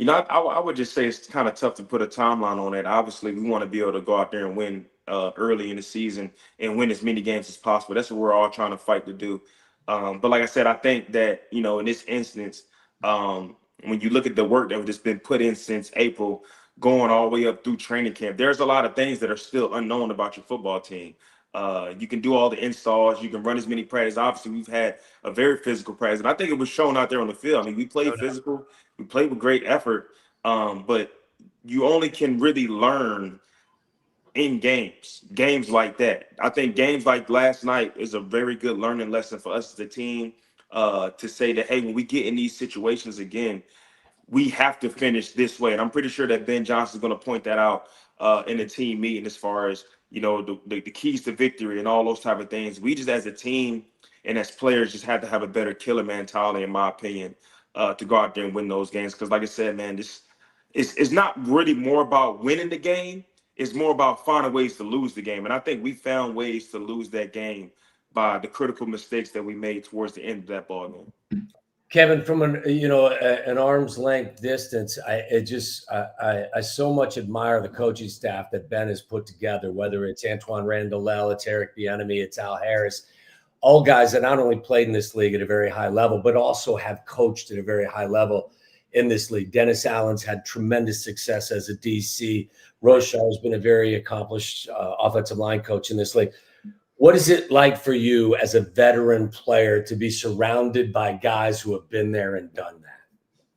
I would just say it's kind of tough to put a timeline on it. Obviously, we want to be able to go out there and win early in the season and win as many games as possible. That's what we're all trying to fight to do. But like I said, I think that, in this instance, when you look at the work that has been put in since April, going all the way up through training camp, there's a lot of things that are still unknown about your football team. You can do all the installs. You can run as many practices. Obviously, we've had a very physical practice, and I think it was shown out there on the field. I mean, we played physical. We played with great effort, but you only can really learn in games like that. I think games like last night is a very good learning lesson for us as a team to say that, hey, when we get in these situations again, we have to finish this way. And I'm pretty sure that Ben Johnson is going to point that out in the team meeting as far as, the keys to victory and all those type of things. We just as a team and as players just have to have a better killer mentality, in my opinion, to go out there and win those games. Because like I said, man, this is not really more about winning the game. It's more about finding ways to lose the game. And I think we found ways to lose that game by the critical mistakes that we made towards the end of that ball game. Kevin, from an arm's length distance, I so much admire the coaching staff that Ben has put together, whether it's Antoine Randall, it's Eric Bieniemy, it's Al Harris, all guys that not only played in this league at a very high level, but also have coached at a very high level in this league. Dennis Allen's had tremendous success as a DC. Rochar has been a very accomplished offensive line coach in this league. What is it like for you as a veteran player to be surrounded by guys who have been there and done that?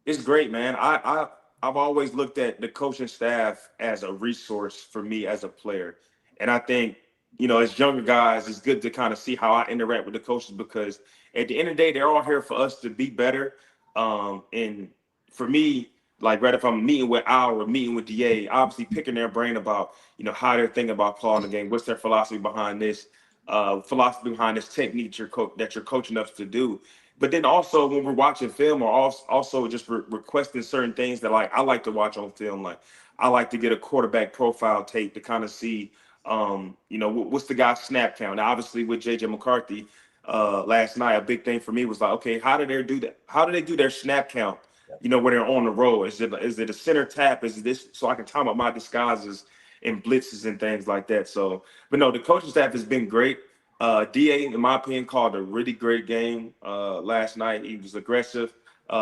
It's great, man. I've always looked at the coaching staff as a resource for me as a player. And I think, as younger guys, it's good to kind of see how I interact with the coaches because at the end of the day, they're all here for us to be better. And for me, like right if I'm meeting with Al or meeting with DA, obviously picking their brain about, how they're thinking about calling the game, what's their philosophy behind this. Philosophy behind this technique that you're coaching us to do. But then also when we're watching film or also just requesting certain things that I like to watch on film. Like I like to get a quarterback profile tape to kind of see, what's the guy's snap count. Now, obviously with JJ McCarthy last night, a big thing for me was like, okay, how do they do that? How do they do their snap count? When they're on the road, is it a center tap? Is it this? So I can time up my disguises and blitzes and things like that. So, but no, the coaching staff has been great. DA, in my opinion, called a really great game last night. He was aggressive.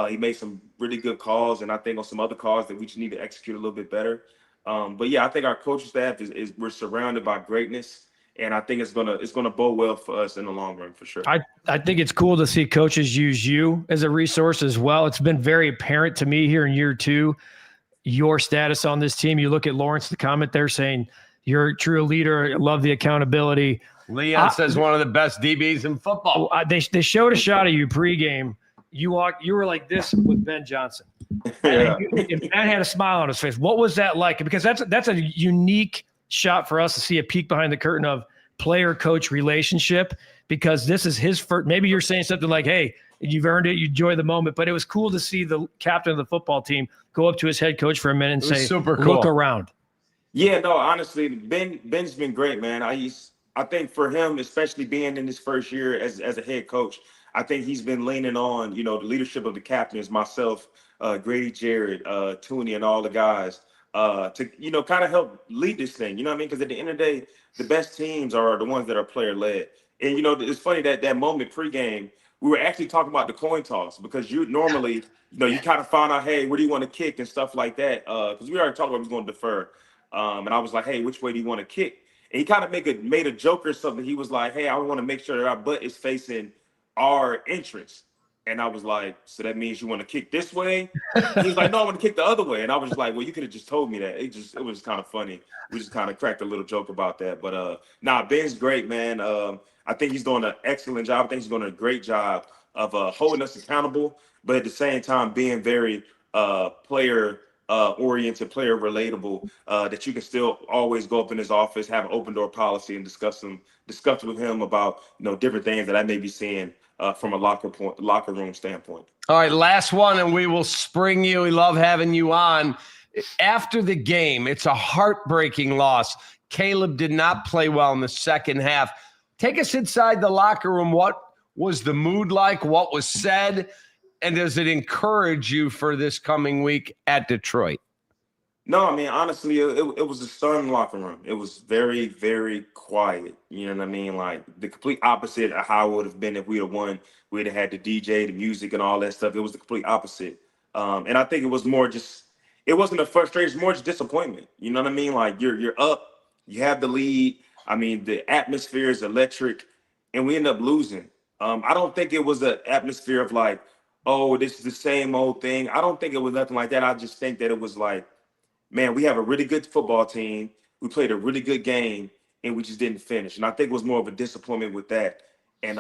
He made some really good calls, and I think on some other calls that we just need to execute a little bit better. But yeah, I think our coaching staff is we're surrounded by greatness, and I think it's gonna bode well for us in the long run for sure. I think it's cool to see coaches use you as a resource as well. It's been very apparent to me here in year 2. Your status on this team. You look at Lawrence, the comment there saying you're a true leader. Love the accountability. Leon says one of the best DBs in football. They showed a shot of you pregame. You were like this with Ben Johnson. Yeah. And Ben had a smile on his face. What was that like? Because that's a unique shot for us to see a peek behind the curtain of player-coach relationship. Because this is his first. Maybe you're saying something like, "Hey, you've earned it. You enjoy the moment." But it was cool to see the captain of the football team go up to his head coach for a minute and say, super cool. "Look around." Yeah, no, honestly, Ben's been great, man. I think for him, especially being in his first year as a head coach, I think he's been leaning on, the leadership of the captains, myself, Grady Jarrett, Tooney, and all the guys to, kind of help lead this thing. You know what I mean? Because at the end of the day, the best teams are the ones that are player-led. And, it's funny that moment pregame we were actually talking about the coin toss because you normally, you kind of found out, hey, where do you want to kick and stuff like that? Because we already talked about we was going to defer. And I was like, hey, which way do you want to kick? And he kind of made a joke or something. He was like, hey, I want to make sure that our butt is facing our entrance. And I was like, so that means you want to kick this way? He's like, no, I want to kick the other way. And I was like, well, you could have just told me that. It was kind of funny. We just kind of cracked a little joke about that. But Ben's great, man. I think he's doing an excellent job. I think he's doing a great job of holding us accountable, but at the same time being very player oriented, player relatable, that you can still always go up in his office, have an open door policy, and discuss with him about different things that I may be seeing from a locker room standpoint. All right, last one, and we will spring you. We love having you on. After the game, it's a heartbreaking loss. Caleb did not play well in the second half. Take us inside the locker room. What was the mood like? What was said? And does it encourage you for this coming week at Detroit? No, I mean, honestly, it was a stunned locker room. It was very, very quiet. You know what I mean? Like the complete opposite of how it would have been if we'd have won. We'd have had the DJ, the music, and all that stuff. It was the complete opposite. And I think it was more just, it wasn't a frustration, it's more just disappointment. You know what I mean? Like you're up, you have the lead. I mean, the atmosphere is electric, and we end up losing. I don't think it was an atmosphere of like, oh, this is the same old thing. I don't think it was nothing like that. I just think that it was like, man, we have a really good football team. We played a really good game, and we just didn't finish. And I think it was more of a disappointment with that. And,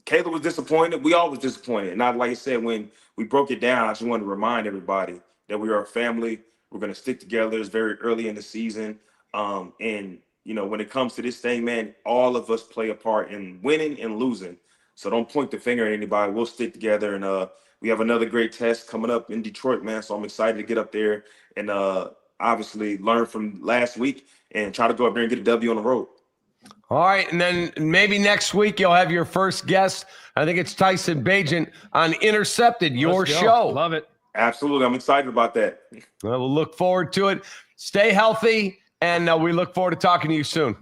Caleb was disappointed. We all was disappointed. And like I said, when we broke it down, I just wanted to remind everybody that we are a family. We're going to stick together. It's very early in the season. And when it comes to this thing, man, all of us play a part in winning and losing. So don't point the finger at anybody. We'll stick together. And we have another great test coming up in Detroit, man. So I'm excited to get up there and obviously learn from last week and try to go up there and get a W on the road. All right. And then maybe next week you'll have your first guest. I think it's Tyson Bagent on Intercepted, your show. Love it. Absolutely. I'm excited about that. Well, we'll look forward to it. Stay healthy, and we look forward to talking to you soon.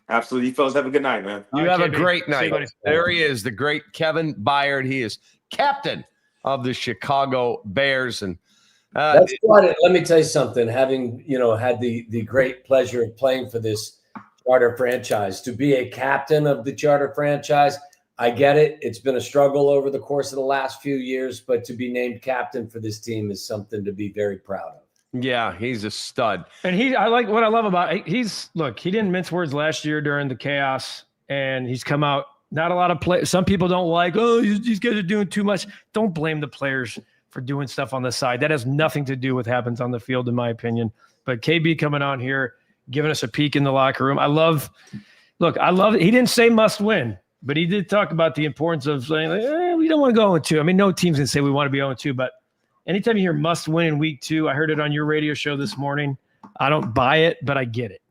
Absolutely. You fellas have a good night, man. You have a great night. There he is, the great Kevin Byard. He is captain of the Chicago Bears. And that's what let me tell you something. Having, had the great pleasure of playing for this charter franchise, to be a captain of the charter franchise, I get it. It's been a struggle over the course of the last few years, but to be named captain for this team is something to be very proud of. Yeah, he's a stud. And I like what I love about he didn't mince words last year during the chaos, and he's come out. Not a lot of play. Some people don't like, these guys are doing too much. Don't blame the players for doing stuff on the side. That has nothing to do with what happens on the field, in my opinion. But KB coming on here, giving us a peek in the locker room. I love it. He didn't say must win, but he did talk about the importance of saying, we don't want to go 0-2. I mean, no team's going to say we want to be 0-2, but anytime you hear must win in week 2, I heard it on your radio show this morning. I don't buy it, but I get it.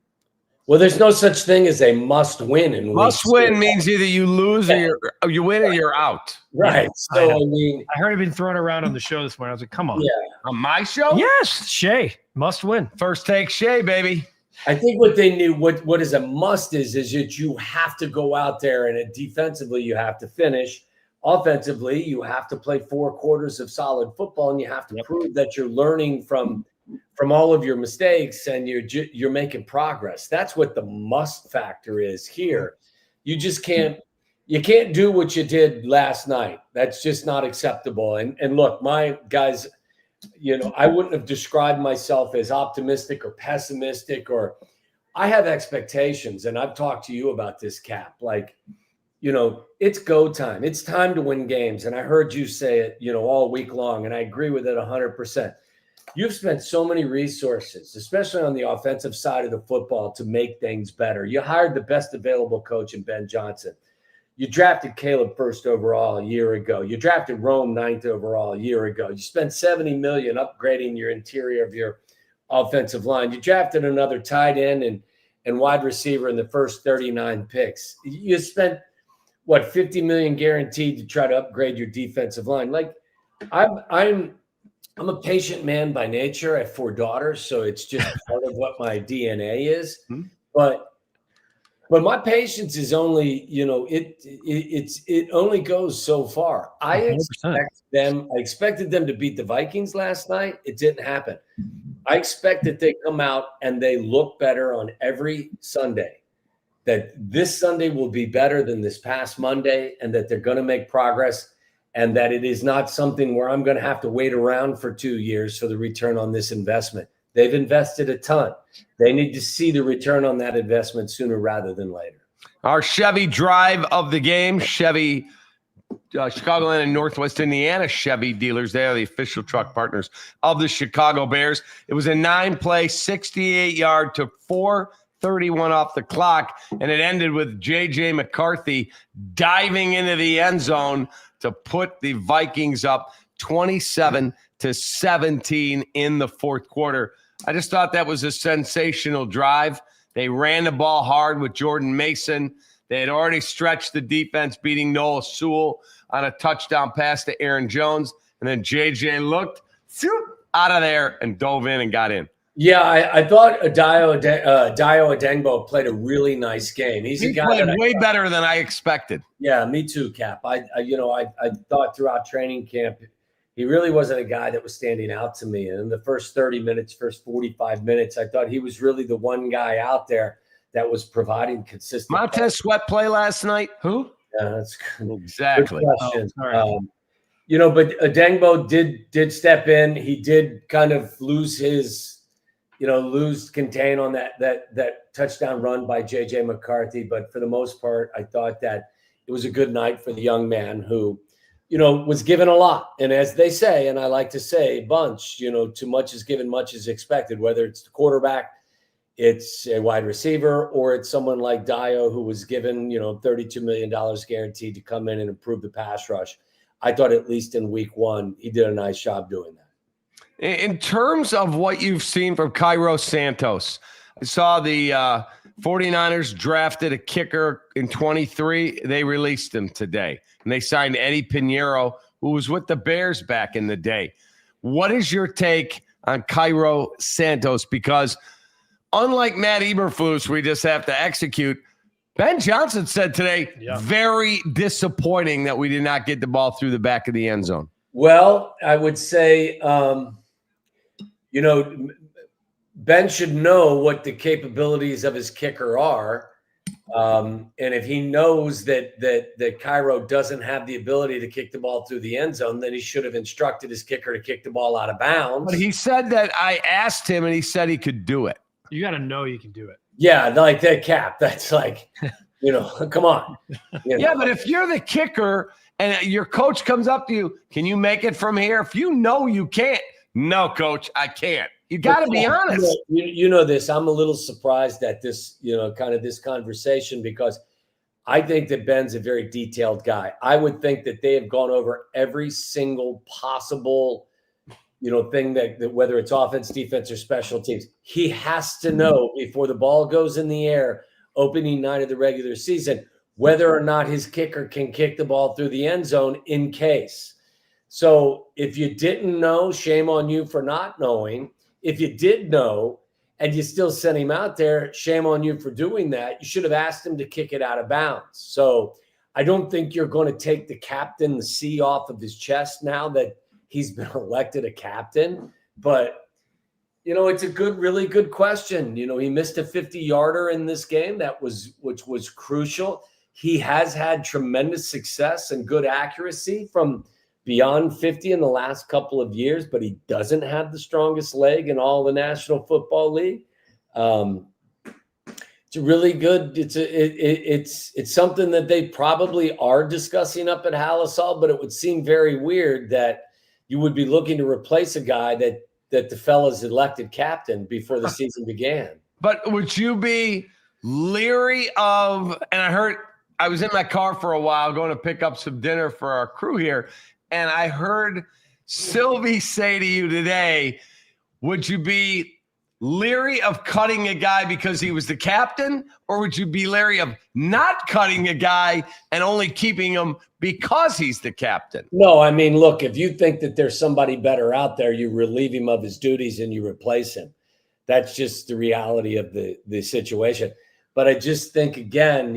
Well, there's no such thing as a must win in week 2. Must win means either you lose or you win or you're out. Right. So, I heard it been thrown around on the show this morning. I was like, come on. Yeah. On my show? Yes, Shea. Must win. First take Shea, baby. I think what they knew, what is a must is that you have to go out there and defensively you have to finish. Offensively, you have to play 4 quarters of solid football, and you have to prove that you're learning from all of your mistakes and you're making progress. That's what the must factor is here. You just can't do what you did last night. That's just not acceptable. And look, my guys, I wouldn't have described myself as optimistic or pessimistic, or I have expectations, and I've talked to you about this, Cap. Like, it's go time. It's time to win games. And I heard you say it, all week long, and I agree with it 100%. You've spent so many resources, especially on the offensive side of the football, to make things better. You hired the best available coach in Ben Johnson. You drafted Caleb 1st overall a year ago. You drafted Rome 9th overall a year ago. You spent $70 million upgrading your interior of your offensive line. You drafted another tight end and wide receiver in the first 39 picks. You spent $50 million guaranteed to try to upgrade your defensive line. Like, I'm a patient man by nature. I have 4 daughters, so it's just part of what my DNA is. But But my patience is only, it only goes so far. I 100%. expected them to beat the Vikings last night. It didn't happen. I expect that they come out and they look better on every Sunday, that this Sunday will be better than this past Monday, and that they're going to make progress, and that it is not something where I'm going to have to wait around for 2 years for the return on this investment. They've invested a ton. They need to see the return on that investment sooner rather than later. Our Chevy drive of the game, Chevy, Chicagoland and Northwest Indiana Chevy dealers. They are the official truck partners of the Chicago Bears. It was a 9-play, 68-yard to 4:31 off the clock, and it ended with J.J. McCarthy diving into the end zone to put the Vikings up 27-17 in the fourth quarter. I just thought that was a sensational drive. They ran the ball hard with Jordan Mason. They had already stretched the defense, beating Noah Sewell on a touchdown pass to Aaron Jones. And then JJ looked out of there and dove in and got in. Yeah, I thought Dio Adengbo played a really nice game. He played way better than I expected. Yeah, me too, Cap. I thought throughout training camp, he really wasn't a guy that was standing out to me. And in the first 30 minutes, first 45 minutes, I thought he was really the one guy out there that was providing consistent. Montez Sweat play last night? Who? Yeah, that's good. Exactly. Good question. But Adengbo did step in. He did kind of lose contain on that touchdown run by J.J. McCarthy. But for the most part, I thought that it was a good night for the young man who, was given a lot. And as they say, and I like to say a bunch, too much is given, much is expected, whether it's the quarterback, it's a wide receiver, or it's someone like Dio who was given, $32 million guaranteed to come in and improve the pass rush. I thought at least in week one, he did a nice job doing that. In terms of what you've seen from Cairo Santos, I saw the 49ers drafted a kicker in 23. They released him today. And they signed Eddie Pinheiro, who was with the Bears back in the day. What is your take on Cairo Santos? Because unlike Matt Eberflus, we just have to execute. Ben Johnson said today, very disappointing that we did not get the ball through the back of the end zone. Well, I would say, Ben should know what the capabilities of his kicker are. And if he knows that Cairo doesn't have the ability to kick the ball through the end zone, then he should have instructed his kicker to kick the ball out of bounds. But he said that I asked him, and he said he could do it. You got to know you can do it. Yeah, like that, Cap. That's like, come on. Yeah, but if you're the kicker and your coach comes up to you, can you make it from here? If you know you can't, no, coach, I can't. You got to be honest. You know this. I'm a little surprised at this, kind of this conversation, because I think that Ben's a very detailed guy. I would think that they have gone over every single possible, thing that whether it's offense, defense, or special teams. He has to know before the ball goes in the air, opening night of the regular season, whether or not his kicker can kick the ball through the end zone in case. So if you didn't know, shame on you for not knowing. If you did know and you still sent him out there, shame on you for doing that. You should have asked him to kick it out of bounds. So I don't think you're going to take the captain, the C off of his chest now that he's been elected a captain. But, it's a really good question. He missed a 50-yarder in this game, which was crucial. He has had tremendous success and good accuracy from beyond 50 in the last couple of years, but he doesn't have the strongest leg in all the National Football League. It's really good. It's something that they probably are discussing up at Halisol, but it would seem very weird that you would be looking to replace a guy that the fellas elected captain before the season began. But would you be leery of, and I was in my car for a while going to pick up some dinner for our crew here, and I heard Sylvie say to you today, would you be leery of cutting a guy because he was the captain, or would you be leery of not cutting a guy and only keeping him because he's the captain? No, I mean, look, if you think that there's somebody better out there, you relieve him of his duties and you replace him. That's just the reality of the situation. But I just think, again,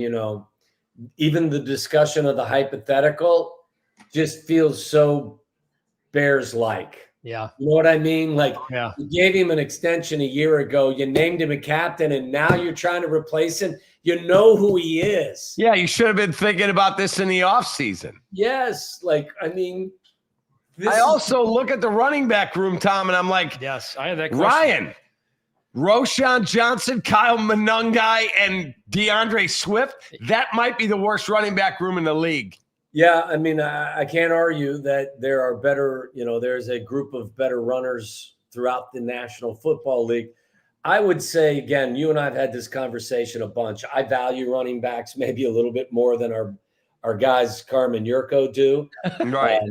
even the discussion of the hypothetical just feels so Bears-like. Yeah. You know what I mean? Like, yeah. You gave him an extension a year ago. You named him a captain, and now you're trying to replace him. You know who he is. Yeah, you should have been thinking about this in the offseason. Yes. I also look at the running back room, Tom, and I'm like, yes, I have that question. Ryan, Roschon Johnson, Kyle Monangai, and DeAndre Swift, that might be the worst running back room in the league. Yeah, I can't argue that there are better, there's a group of better runners throughout the National Football League. I would say, again, you and I have had this conversation a bunch. I value running backs maybe a little bit more than our guys, Carmen Yurko, do. Right.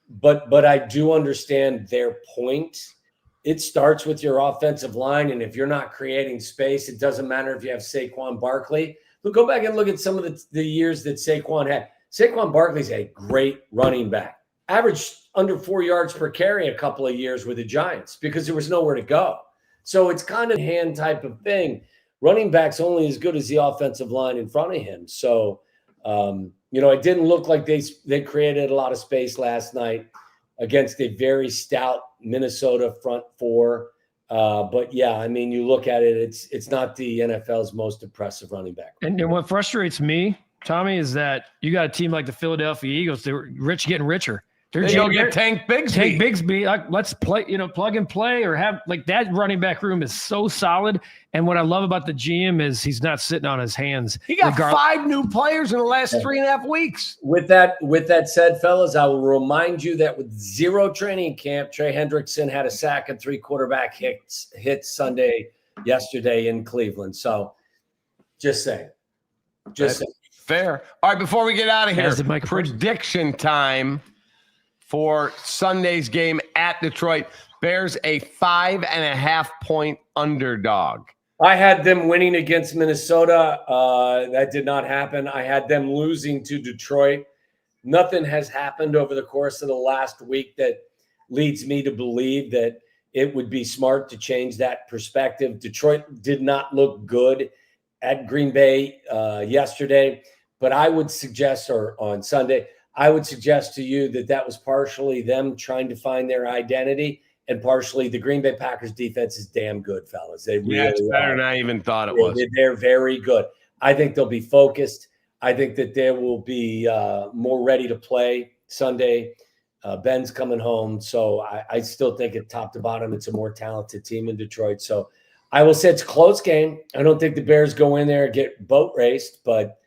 But I do understand their point. It starts with your offensive line, and if you're not creating space, it doesn't matter if you have Saquon Barkley. Look, go back and look at some of the years that Saquon had. Saquon Barkley's a great running back. Averaged under 4 yards per carry a couple of years with the Giants because there was nowhere to go. So it's kind of a hand type of thing. Running back's only as good as the offensive line in front of him. So, it didn't look like they created a lot of space last night against a very stout Minnesota front four. But yeah, you look at it, it's not the NFL's most impressive running back. And what frustrates me, Tommy, is that you got a team like the Philadelphia Eagles. They're getting richer. They go get Tank Bigsby. Tank Bigsby. Let's play, plug and play, or have that running back room is so solid. And what I love about the GM is he's not sitting on his hands. He got 5 new players in the last 3.5 weeks. With that said, fellas, I will remind you that with 0 training camp, Trey Hendrickson had a sack and 3 quarterback hits yesterday in Cleveland. So just saying. Just saying. Fair. All right, before we get out of here, prediction time for Sunday's game at Detroit. Bears a 5.5-point underdog. I had them winning against Minnesota. That did not happen. I had them losing to Detroit. Nothing has happened over the course of the last week that leads me to believe that it would be smart to change that perspective. Detroit did not look good at Green Bay yesterday, but I would suggest, or on Sunday, I would suggest to you that was partially them trying to find their identity, and partially the Green Bay Packers defense is damn good, fellas. They really it's better than I even thought it was. They're very good. I think they'll be focused. I think that they will be more ready to play Sunday. Ben's coming home, so I still think at top to bottom it's a more talented team in Detroit. So I will say it's a close game. I don't think the Bears go in there and get boat raced, but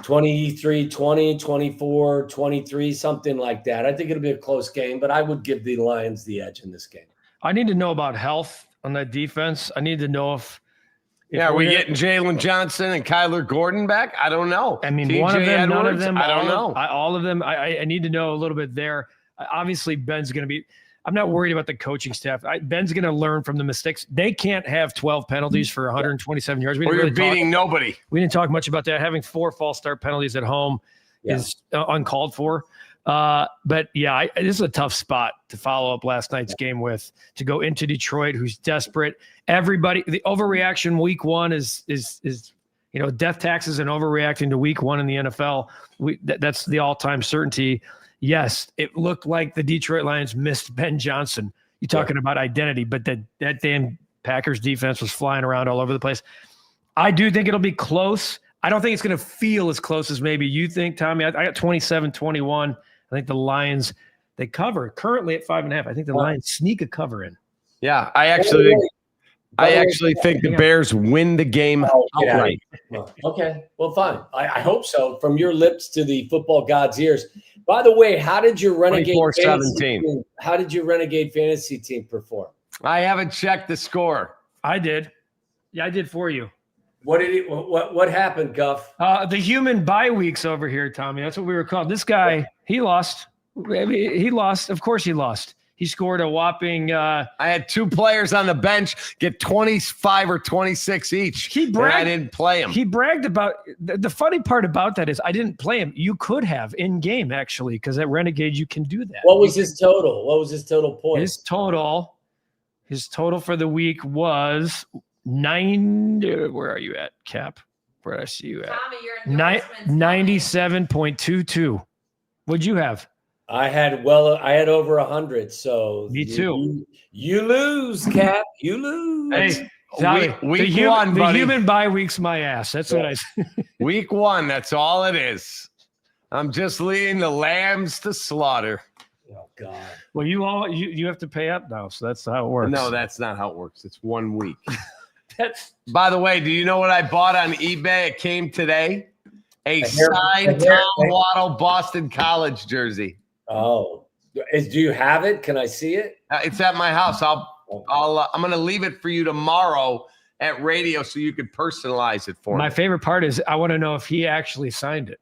23-20, 24-23, something like that. I think it'll be a close game, but I would give the Lions the edge in this game. I need to know about health on that defense. I need to know if are we getting Jalen Johnson and Kyler Gordon back? I don't know. One of them, none of them. I don't know. All of them. I need to know a little bit there. Obviously, Ben's going to be – I'm not worried about the coaching staff. Ben's going to learn from the mistakes. They can't have 12 penalties for 127 yards. You're beating nobody. We didn't talk much about that. Having 4 false start penalties at home is uncalled for. But yeah, this is a tough spot to follow up last night's game with, to go into Detroit, who's desperate. Everybody, the overreaction week 1 is death taxes and overreacting to week 1 in the NFL. That's the all-time certainty. Yes, it looked like the Detroit Lions missed Ben Johnson. You're talking about identity, but that damn Packers defense was flying around all over the place. I do think it'll be close. I don't think it's going to feel as close as maybe you think, Tommy. I got 27-21. I think the Lions, they cover currently at 5.5. I think the Lions sneak a cover in. Yeah, I actually think the Bears win the game outright. Okay, well, fine. I hope so. From your lips to the football god's ears. By the way, how did your Renegade fantasy team perform? I haven't checked the score. I did. Yeah, I did for you. What happened, Guff? The human bye weeks over here, Tommy. That's what we were called. This guy, he lost. He lost. Of course he lost. He scored a whopping I had 2 players on the bench get 25 or 26 each. He bragged. I didn't play him. He bragged about the funny part about that is I didn't play him. You could have in game, actually, because at Renegade you can do that. What was his total? What was his total point? His total for the week was Where are you at, Cap? Where did I see you at? Tommy, your endorsements. 97.22. What'd you have? I had over 100. So Me too. You lose, Cap. You lose. Hey, Tommy, week the one, buddy. human bye week's my ass. That's what I said. Week 1, that's all it is. I'm just leading the lambs to slaughter. Oh God. Well, you have to pay up now, so that's how it works. No, that's not how it works. It's 1 week. By the way, do you know what I bought on eBay? It came today. A signed Tom Waddle Boston College jersey. Oh, do you have it? Can I see it? It's at my house. I'm going to leave it for you tomorrow at radio so you can personalize it for me. My favorite part is I want to know if he actually signed it.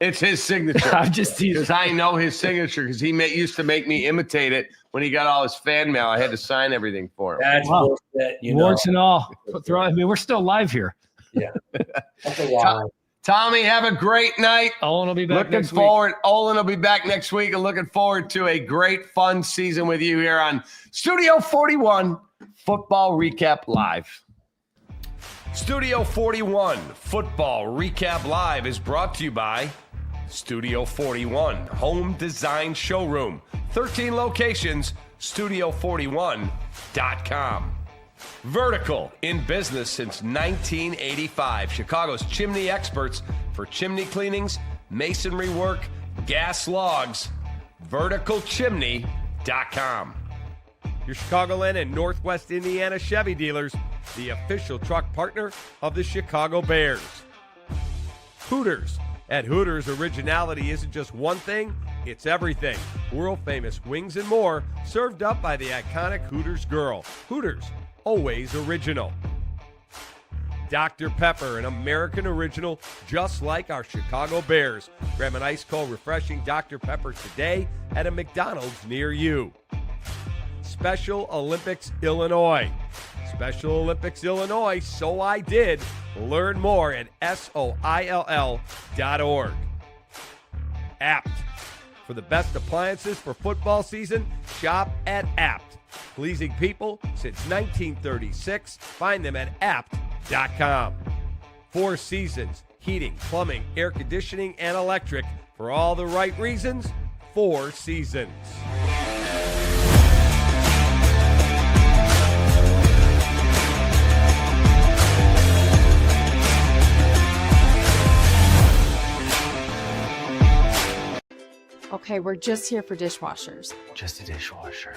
It's his signature. I'm just teasing. Because I know his signature because he used to make me imitate it when he got all his fan mail. I had to sign everything for him. That's bullshit, warts and all. I mean, we're still live here. Yeah. That's a while. Tommy, have a great night. Olin will be back next week. Olin will be back next week and looking forward to a great, fun season with you here on Studio 41 Football Recap Live. Studio 41 Football Recap Live is brought to you by Studio 41 Home Design Showroom. 13 locations, studio41.com. Vertical, in business since 1985. Chicago's chimney experts for chimney cleanings, masonry work, gas logs. Verticalchimney.com. Your Chicagoland and Northwest Indiana Chevy dealers, the official truck partner of the Chicago Bears. Hooters. At Hooters, originality isn't just one thing, it's everything. World-famous wings and more, served up by the iconic Hooters girl. Hooters, always original. Dr. Pepper, an American original, just like our Chicago Bears. Grab an ice-cold, refreshing Dr. Pepper today at a McDonald's near you. Special Olympics Illinois. Special Olympics Illinois, so I did. Learn more at SOILL.org. Apt. For the best appliances for football season, shop at Apt. Pleasing people since 1936. Find them at apt.com. 4 Seasons, heating, plumbing, air conditioning, and electric. For all the right reasons, 4 Seasons. Okay, we're just here for dishwashers. Just a dishwasher.